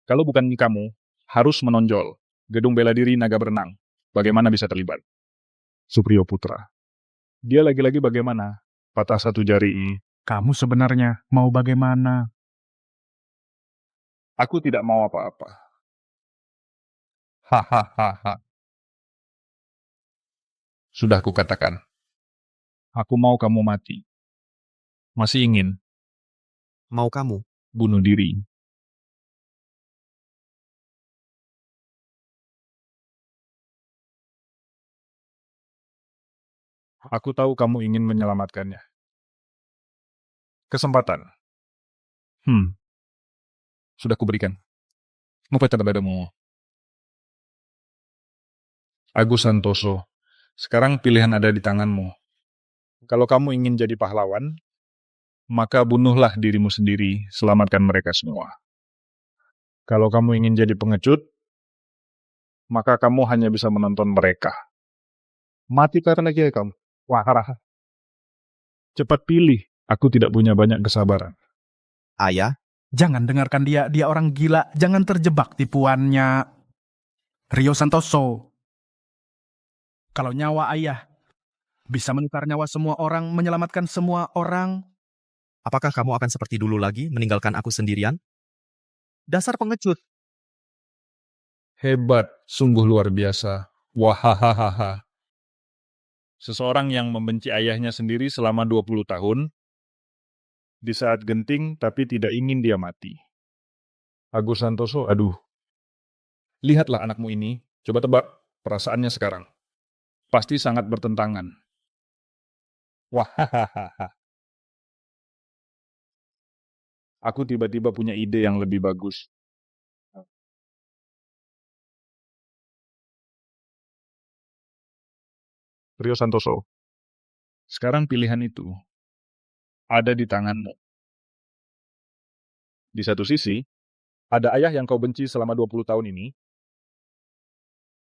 K: Kalau bukan kamu, harus menonjol. Gedung bela diri Naga Berenang. Bagaimana bisa terlibat? Supriyo Putra. Dia lagi-lagi bagaimana? Patah satu jari.
B: Kamu sebenarnya mau bagaimana?
K: Aku tidak mau apa-apa. Hahaha. Sudah kukatakan. Aku mau kamu mati. Masih ingin
I: mau kamu.
K: bunuh diri. Aku tahu kamu ingin menyelamatkannya. Kesempatan. Sudah kuberikan. Mupet padamu. Agus Santoso, sekarang pilihan ada di tanganmu. Kalau kamu ingin jadi pahlawan, maka bunuhlah dirimu sendiri, selamatkan mereka semua. Kalau kamu ingin jadi pengecut, maka kamu hanya bisa menonton mereka. Mati karena dia kamu. Wah, cepat pilih, aku tidak punya banyak kesabaran.
I: Ayah,
B: Jangan dengarkan dia orang gila, jangan terjebak tipuannya. Rio Santoso, kalau nyawa ayah bisa menukar nyawa semua orang, menyelamatkan semua orang.
I: apakah kamu akan seperti dulu lagi meninggalkan aku sendirian? Dasar pengecut.
K: Hebat, sungguh luar biasa. Wahahaha. Seseorang yang membenci ayahnya sendiri selama 20 tahun, di saat genting tapi tidak ingin dia mati. Agus Santoso, aduh. Lihatlah anakmu ini, coba tebak perasaannya sekarang. Pasti sangat bertentangan. Wahahaha. Aku tiba-tiba punya ide yang lebih bagus. Rio Santoso, sekarang pilihan itu ada di tanganmu. Di satu sisi, ada ayah yang kau benci selama 20 tahun ini.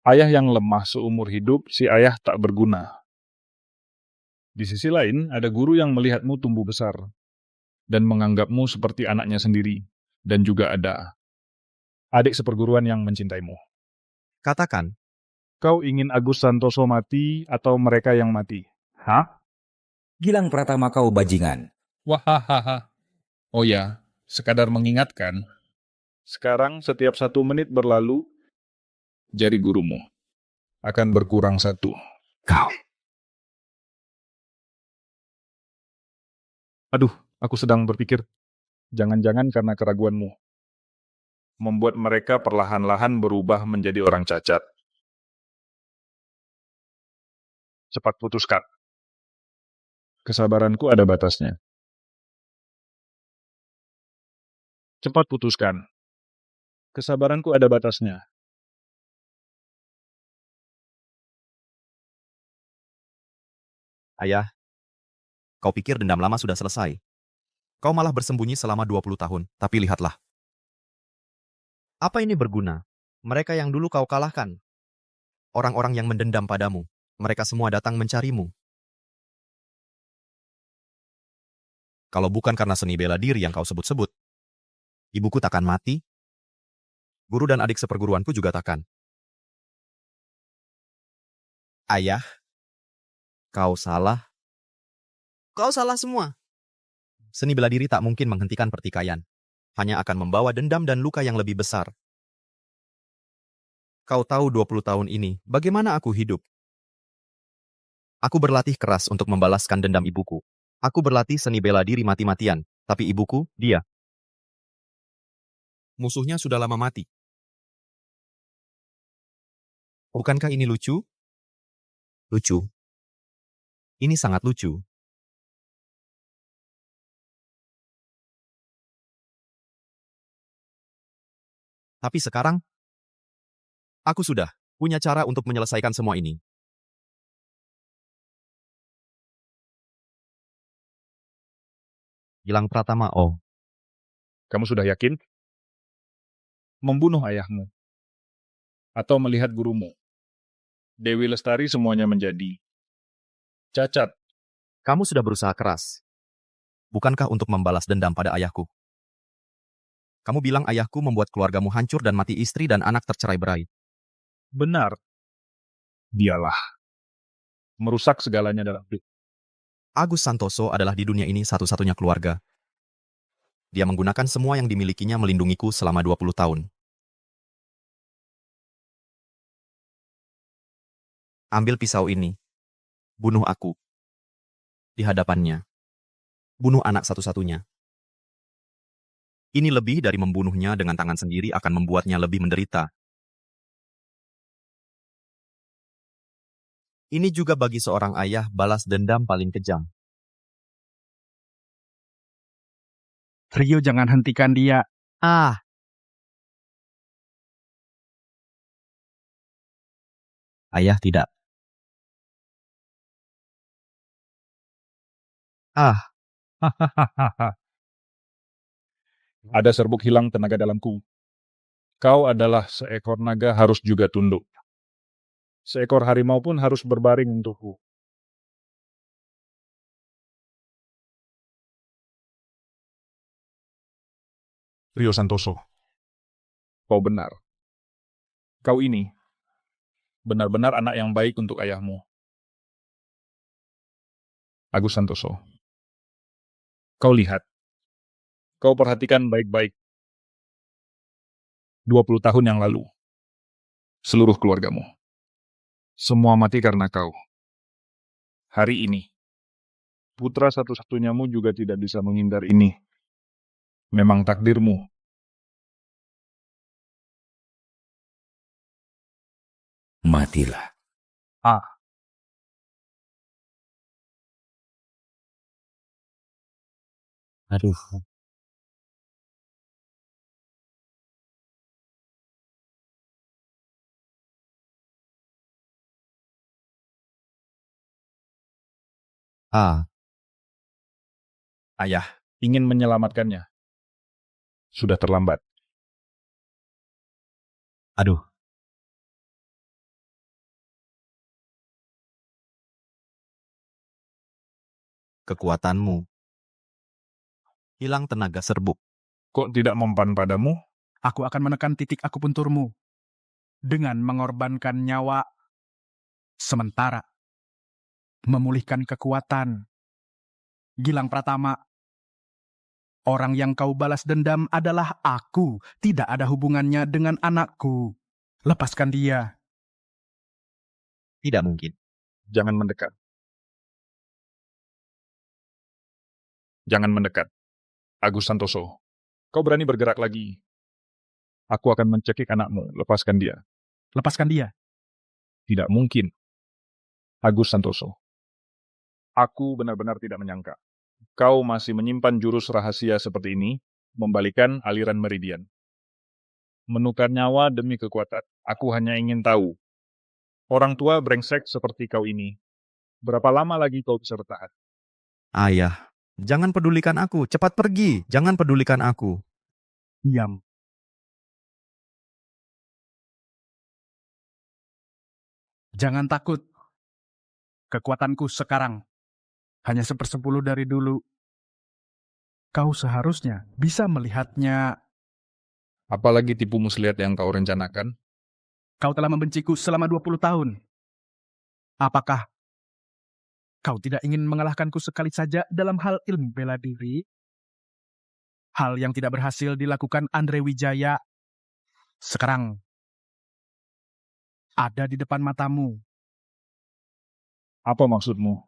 K: Ayah yang lemah seumur hidup, si ayah tak berguna. Di sisi lain, ada guru yang melihatmu tumbuh besar dan menganggapmu seperti anaknya sendiri. Dan juga ada adik seperguruan yang mencintaimu.
I: Katakan,
K: kau ingin Agus Santoso mati atau mereka yang mati? Hah?
L: Gilang Pratama kau bajingan.
K: Wahahaha. Oh ya, sekadar mengingatkan. Sekarang setiap 1 menit berlalu, jari gurumu akan berkurang 1.
L: Kau.
K: Aduh, aku sedang berpikir. Jangan-jangan karena keraguanmu. Membuat mereka perlahan-lahan berubah menjadi orang cacat. Cepat putuskan. Kesabaranku ada batasnya. Cepat putuskan. Kesabaranku ada batasnya.
I: ayah, kau pikir dendam lama sudah selesai? Kau malah bersembunyi selama 20 tahun, tapi lihatlah. Apa ini berguna? Mereka yang dulu kau kalahkan. Orang-orang yang mendendam padamu, mereka semua datang mencarimu. Kalau bukan karena seni bela diri yang kau sebut-sebut, ibuku takkan mati, guru dan adik seperguruanku juga takkan. Ayah, kau salah. Kau salah semua. Seni bela diri tak mungkin menghentikan pertikaian. Hanya akan membawa dendam dan luka yang lebih besar. Kau tahu 20 tahun ini, bagaimana aku hidup? Aku berlatih keras untuk membalaskan dendam ibuku. Aku berlatih seni bela diri mati-matian, tapi ibuku, dia. Musuhnya sudah lama mati. Bukankah ini lucu? Lucu. Ini sangat lucu. Tapi sekarang, aku sudah punya cara untuk menyelesaikan semua ini. Gilang Pratama, oh.
K: Kamu sudah yakin? Membunuh ayahmu. Atau melihat gurumu. Dewi Lestari semuanya menjadi cacat.
I: Kamu sudah berusaha keras. Bukankah untuk membalas dendam pada ayahku? Kamu bilang ayahku membuat keluargamu hancur dan mati istri dan anak tercerai-berai.
K: Benar. Dialah. Merusak segalanya dalam hidup.
I: Agus Santoso adalah di dunia ini satu-satunya keluarga. Dia menggunakan semua yang dimilikinya melindungiku selama 20 tahun. Ambil pisau ini. Bunuh aku. Di hadapannya. Bunuh anak satu-satunya. Ini lebih dari membunuhnya dengan tangan sendiri akan membuatnya lebih menderita. Ini juga bagi seorang ayah balas dendam paling kejam.
B: Rio, jangan hentikan dia.
I: Ayah tidak.
K: Ada serbuk hilang tenaga dalamku. Kau adalah seekor naga harus juga tunduk. Seekor harimau pun harus berbaring untukku. Rio Santoso, kau benar. Kau ini benar-benar anak yang baik untuk ayahmu. Agus Santoso, kau lihat. Kau perhatikan baik-baik. 20 tahun yang lalu, seluruh keluargamu. Semua mati karena kau. Hari ini, putra satu-satunyamu juga tidak bisa menghindar ini. Memang takdirmu.
L: Matilah. Aduh.
I: Ayah.
K: Ingin menyelamatkannya. Sudah terlambat.
I: Aduh. Kekuatanmu. Hilang tenaga serbuk.
K: Kok tidak mempan padamu?
B: Aku akan menekan titik akupunturmu dengan mengorbankan nyawa sementara memulihkan kekuatan. Gilang Pratama, orang yang kau balas dendam adalah aku, tidak ada hubungannya dengan anakku. Lepaskan dia.
I: Tidak mungkin.
K: Jangan mendekat. Jangan mendekat. Agus Santoso, kau berani bergerak lagi. Aku akan mencekik anakmu. Lepaskan dia.
B: Lepaskan dia.
K: Tidak mungkin. Agus Santoso, aku benar-benar tidak menyangka. Kau masih menyimpan jurus rahasia seperti ini, membalikan aliran meridian. Menukar nyawa demi kekuatan. Aku hanya ingin tahu. Orang tua brengsek seperti kau ini, berapa lama lagi kau bisa bertahan?
I: Ayah, jangan pedulikan aku. Cepat pergi. Jangan pedulikan aku.
B: Diam. Jangan takut. Kekuatanku sekarang hanya 1/10 dari dulu. Kau seharusnya bisa melihatnya.
K: Apalagi tipu muslihat yang kau rencanakan?
B: Kau telah membenciku selama 20 tahun. Apakah kau tidak ingin mengalahkanku sekali saja dalam hal ilmu bela diri? Hal yang tidak berhasil dilakukan Andre Wijaya sekarang ada di depan matamu.
K: Apa maksudmu?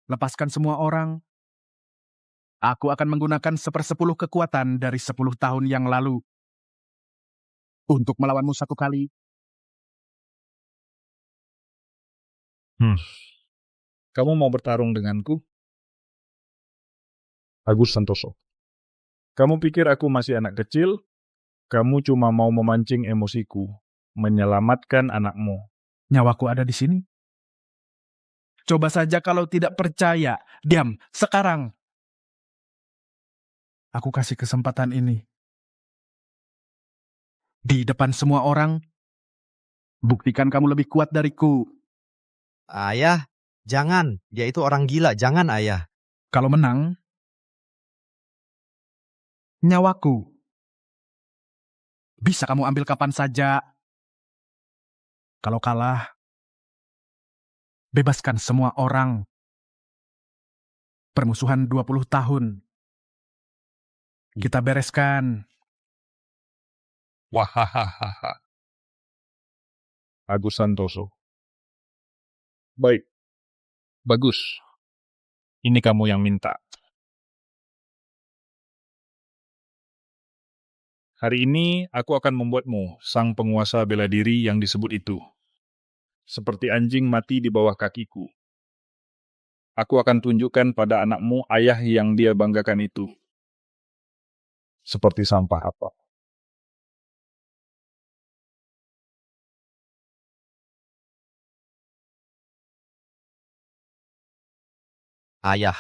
B: Lepaskan semua orang. Aku akan menggunakan 1/10 kekuatan dari 10 tahun yang lalu untuk melawanmu satu kali.
K: Kamu mau bertarung denganku? Agus Santoso. Kamu pikir aku masih anak kecil? Kamu cuma mau memancing emosiku, menyelamatkan anakmu.
B: Nyawaku ada di sini. Coba saja kalau tidak percaya. Diam, sekarang. Aku kasih kesempatan ini. Di depan semua orang, buktikan kamu lebih kuat dariku.
A: Ayah, jangan. Dia itu orang gila. Jangan, Ayah.
B: Kalau menang, nyawaku. Bisa kamu ambil kapan saja. Kalau kalah, bebaskan semua orang. Permusuhan 20 tahun. Kita bereskan.
K: Wahahaha. Agus Santoso. Baik. Bagus. Ini kamu yang minta. Hari ini aku akan membuatmu sang penguasa bela diri yang disebut itu. Seperti anjing mati di bawah kakiku. Aku akan tunjukkan pada anakmu ayah yang dia banggakan itu. Seperti sampah apa.
A: Ayah.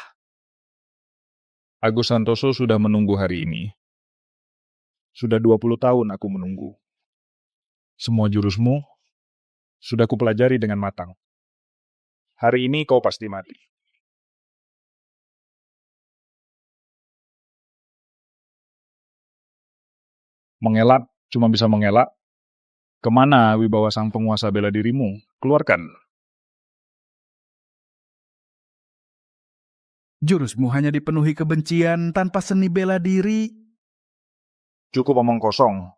K: Agus Santoso sudah menunggu hari ini. Sudah 20 tahun aku menunggu. Semua jurusmu sudah kupelajari dengan matang. Hari ini kau pasti mati. Mengelak, cuma bisa mengelak. Kemana wibawa sang penguasa bela dirimu? Keluarkan.
B: Jurusmu hanya dipenuhi kebencian tanpa seni bela diri.
K: Cukup omong kosong.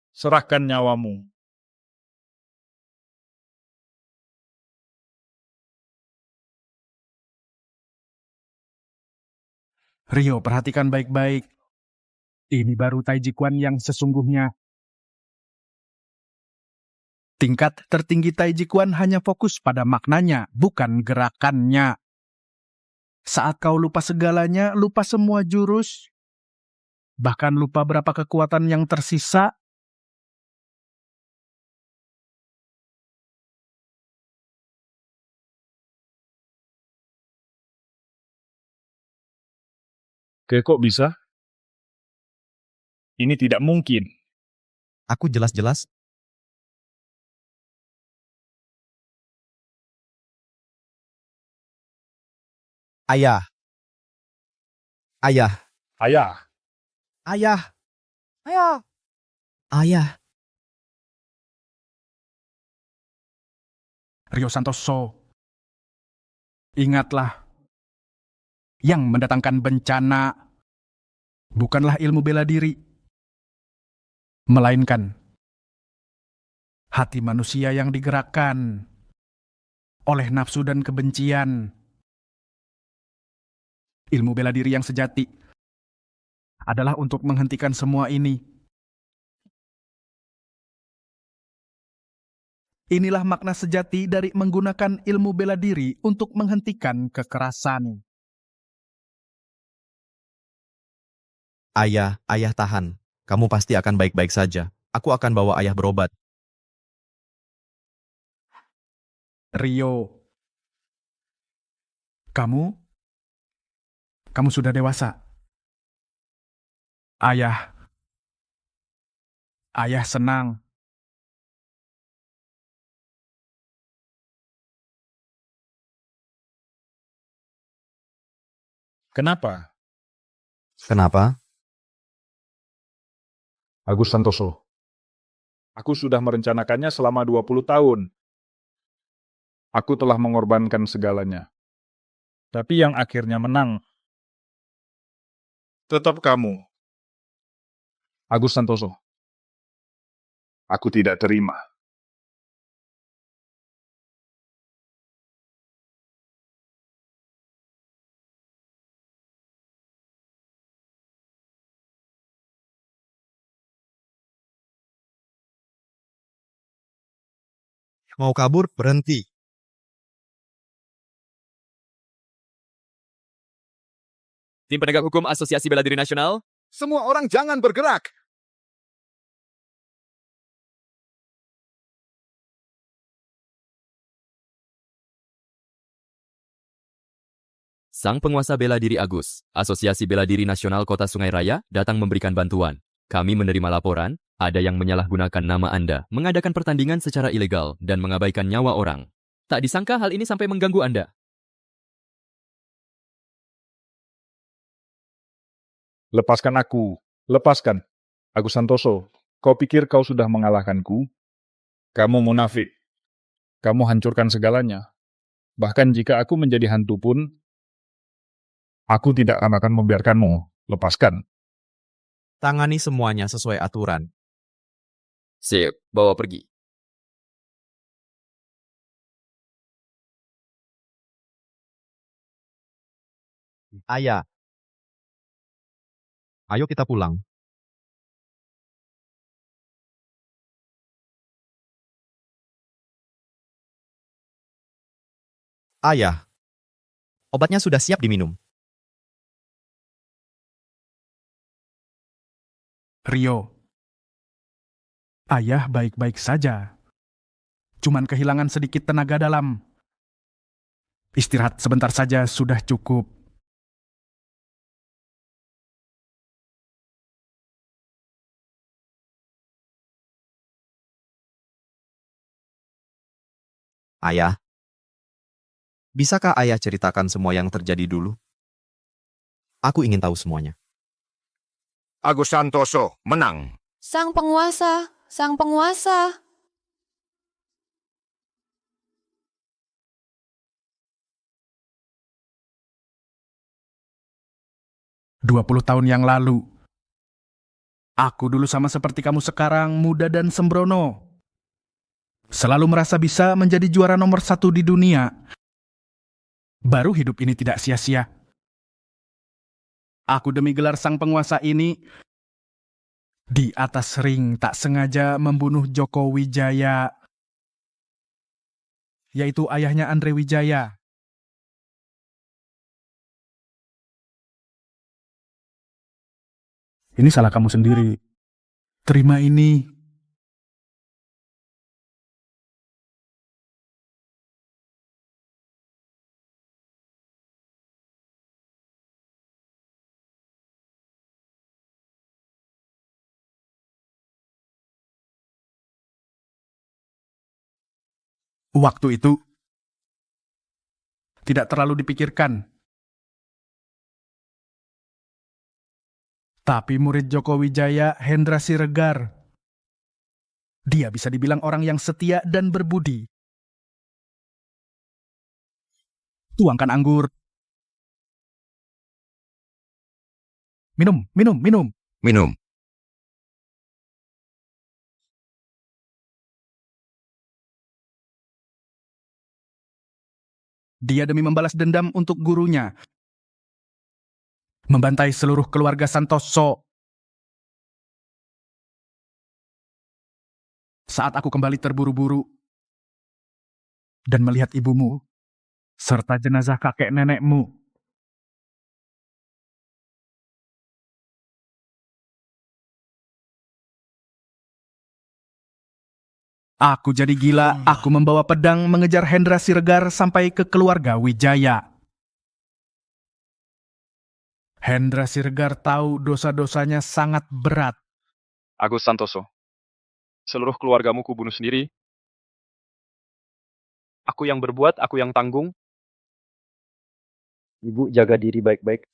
K: Serahkan nyawamu.
B: Rio, perhatikan baik-baik. Ini baru Taiji Chuan yang sesungguhnya. Tingkat tertinggi Taiji Chuan hanya fokus pada maknanya, bukan gerakannya. Saat kau lupa segalanya, lupa semua jurus, bahkan lupa berapa kekuatan yang tersisa,
K: Kok bisa? Ini tidak mungkin.
I: Aku jelas-jelas
A: Ayah. Ayah.
K: Ayah.
A: Ayah. Ayah. Ayah.
B: Rio Santoso, ingatlah, yang mendatangkan bencana bukanlah ilmu bela diri, melainkan hati manusia yang digerakkan oleh nafsu dan kebencian. Ilmu bela diri yang sejati adalah untuk menghentikan semua ini. Inilah makna sejati dari menggunakan ilmu bela diri untuk menghentikan kekerasan.
I: Ayah, ayah tahan. Kamu pasti akan baik-baik saja. Aku akan bawa ayah berobat.
B: Rio, kamu sudah dewasa. Ayah senang.
K: Kenapa?
I: Kenapa?
K: Agus Santoso. Aku sudah merencanakannya selama 20 tahun. Aku telah mengorbankan segalanya. Tapi yang akhirnya menang tetap kamu. Agus Santoso. Aku tidak terima.
A: Mau kabur, berhenti.
D: Tim penegak hukum Asosiasi Bela Diri Nasional.
M: Semua orang jangan bergerak.
D: Sang penguasa bela diri Agus, Asosiasi Bela Diri Nasional Kota Sungai Raya, datang memberikan bantuan. Kami menerima laporan, ada yang menyalahgunakan nama Anda, mengadakan pertandingan secara ilegal, dan mengabaikan nyawa orang. Tak disangka hal ini sampai mengganggu Anda.
K: Lepaskan aku. Lepaskan. Agus Santoso, kau pikir kau sudah mengalahkanku? Kamu munafik. Kamu hancurkan segalanya. Bahkan jika aku menjadi hantu pun, aku tidak akan membiarkanmu. Lepaskan.
I: Tangani semuanya sesuai aturan.
D: Sip, bawa pergi.
I: Ayah. Ayo kita pulang. Ayah. Obatnya sudah siap diminum.
B: Rio. Ayah baik-baik saja. Cuman kehilangan sedikit tenaga dalam. Istirahat sebentar saja sudah cukup.
I: Ayah. Bisakah ayah ceritakan semua yang terjadi dulu? Aku ingin tahu semuanya.
G: Agus Santoso menang.
J: Sang penguasa, sang penguasa.
B: "20 tahun yang lalu. Aku dulu sama seperti kamu sekarang, muda dan sembrono. Selalu merasa bisa menjadi juara nomor 1 di dunia. Baru hidup ini tidak sia-sia. Aku demi gelar sang penguasa ini, di atas ring tak sengaja membunuh Joko Wijaya, yaitu ayahnya Andre Wijaya. Ini salah kamu sendiri. Terima ini. Waktu itu tidak terlalu dipikirkan. Tapi murid Joko Wijaya, Hendra Siregar, dia bisa dibilang orang yang setia dan berbudi. Tuangkan anggur. Minum, minum, minum.
G: Minum.
B: Dia demi membalas dendam untuk gurunya. Membantai seluruh keluarga Santoso. Saat aku kembali terburu-buru dan melihat ibumu serta jenazah kakek nenekmu, aku jadi gila. Aku membawa pedang mengejar Hendra Siregar sampai ke keluarga Wijaya. Hendra Siregar tahu dosa-dosanya sangat berat.
C: Agus Santoso, seluruh keluargamu kubunuh sendiri. Aku yang berbuat, aku yang tanggung.
X: Ibu jaga diri baik-baik.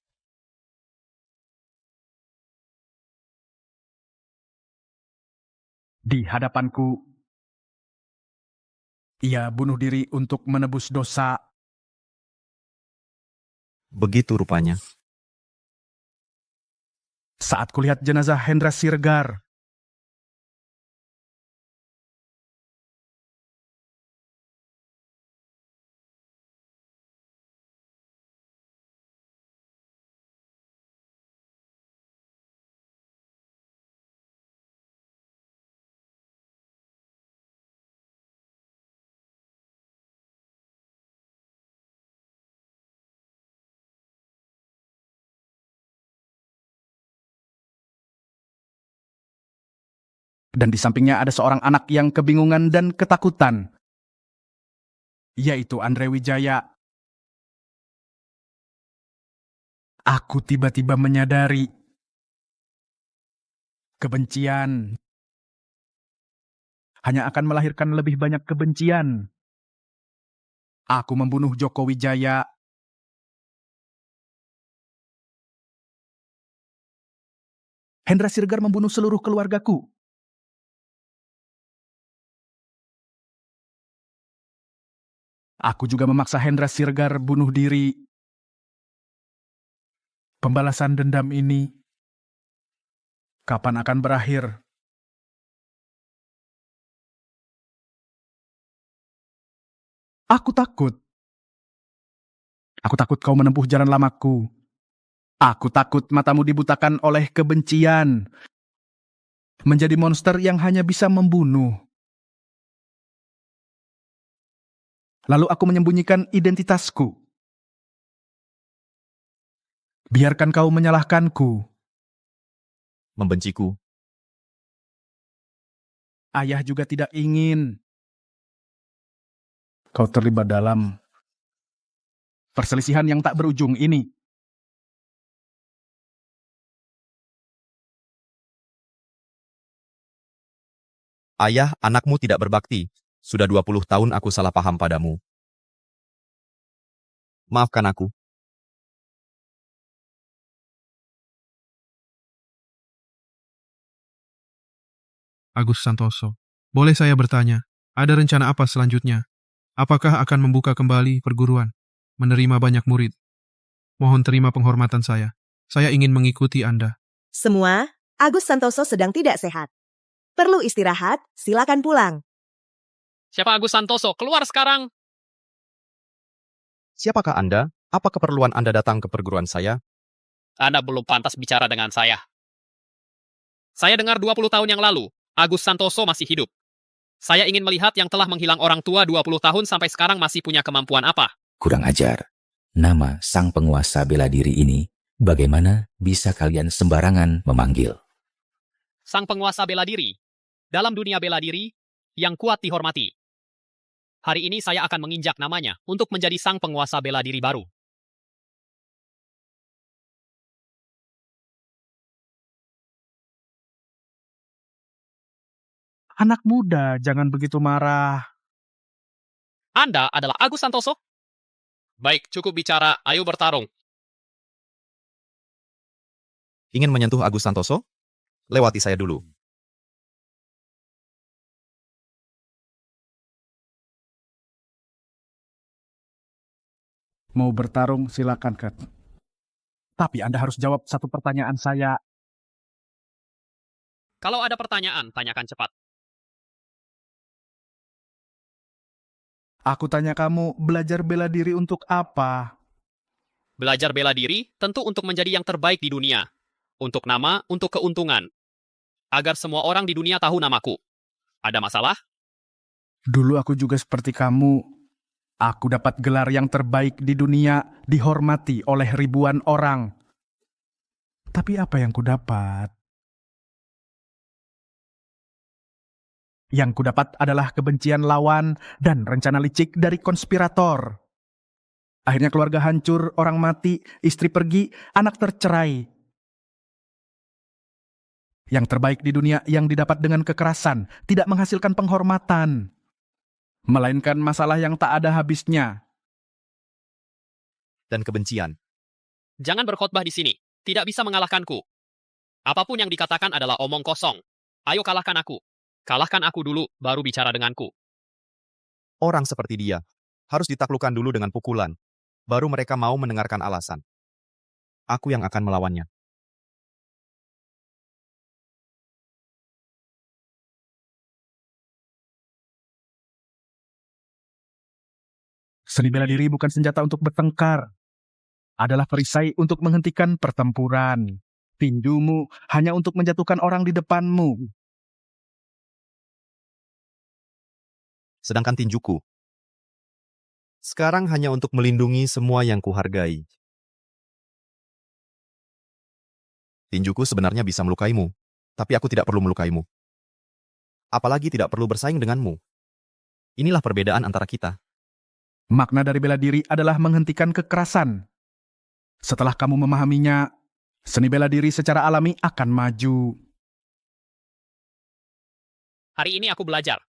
B: Di hadapanku, ia bunuh diri untuk menebus dosa.
I: Begitu rupanya.
B: Saat kulihat jenazah Hendra Siregar, Dan di sampingnya ada seorang anak yang kebingungan dan ketakutan, yaitu Andre Wijaya. Aku tiba-tiba menyadari kebencian hanya akan melahirkan lebih banyak kebencian. Aku membunuh Joko Wijaya. Hendra Siregar membunuh seluruh keluargaku. Aku juga memaksa Hendra Siregar bunuh diri. Pembalasan dendam ini kapan akan berakhir? Aku takut. Aku takut kau menempuh jalan lamaku. Aku takut matamu dibutakan oleh kebencian. Menjadi monster yang hanya bisa membunuh. Lalu aku menyembunyikan identitasku. Biarkan kau menyalahkanku.
I: Membenciku.
B: Ayah juga tidak ingin kau terlibat dalam perselisihan yang tak berujung ini.
I: Ayah, anakmu tidak berbakti. Sudah 20 tahun aku salah paham padamu. Maafkan aku.
U: Agus Santoso, boleh saya bertanya, ada rencana apa selanjutnya? Apakah akan membuka kembali perguruan? Menerima banyak murid? Mohon terima penghormatan saya. Saya ingin mengikuti Anda.
H: Semua, Agus Santoso sedang tidak sehat. Perlu istirahat, silakan pulang.
P: Siapa Agus Santoso? Keluar sekarang!
I: Siapakah Anda? Apa keperluan Anda datang ke perguruan saya?
P: Anda belum pantas bicara dengan saya. Saya dengar 20 tahun yang lalu, Agus Santoso masih hidup. Saya ingin melihat yang telah menghilang orang tua 20 tahun sampai sekarang masih punya kemampuan apa.
L: Kurang ajar. Nama sang penguasa bela diri ini, bagaimana bisa kalian sembarangan memanggil?
P: Sang penguasa bela diri. Dalam dunia bela diri, yang kuat dihormati. Hari ini saya akan menginjak namanya untuk menjadi sang penguasa bela diri baru.
B: Anak muda, jangan begitu marah.
P: Anda adalah Agus Santoso? Baik, cukup bicara. Ayo bertarung.
I: Ingin menyentuh Agus Santoso? Lewati saya dulu.
B: Mau bertarung, silakan, Kat. Tapi Anda harus jawab satu pertanyaan saya.
P: Kalau ada pertanyaan, tanyakan cepat.
B: Aku tanya kamu, belajar bela diri untuk apa?
P: Belajar bela diri tentu untuk menjadi yang terbaik di dunia. Untuk nama, untuk keuntungan. Agar semua orang di dunia tahu namaku. Ada masalah?
B: Dulu aku juga seperti kamu. Aku dapat gelar yang terbaik di dunia, dihormati oleh ribuan orang. Tapi apa yang kudapat? Yang kudapat adalah kebencian lawan dan rencana licik dari konspirator. Akhirnya keluarga hancur, orang mati, istri pergi, anak tercerai. Yang terbaik di dunia yang didapat dengan kekerasan, tidak menghasilkan penghormatan, melainkan masalah yang tak ada habisnya.
I: Dan kebencian.
P: Jangan berkhotbah di sini. Tidak bisa mengalahkanku. Apapun yang dikatakan adalah omong kosong. Ayo kalahkan aku. Kalahkan aku dulu, baru bicara denganku.
I: Orang seperti dia harus ditaklukkan dulu dengan pukulan. Baru mereka mau mendengarkan alasan. Aku yang akan melawannya.
B: Seni bela diri bukan senjata untuk bertengkar. Adalah perisai untuk menghentikan pertempuran. Tinjumu hanya untuk menjatuhkan orang di depanmu.
I: Sedangkan tinjuku sekarang hanya untuk melindungi semua yang kuhargai. Tinjuku sebenarnya bisa melukaimu, tapi aku tidak perlu melukaimu. apalagi tidak perlu bersaing denganmu. Inilah perbedaan antara kita.
B: Makna dari bela diri adalah menghentikan kekerasan. Setelah kamu memahaminya, seni bela diri secara alami akan maju.
P: Hari ini aku belajar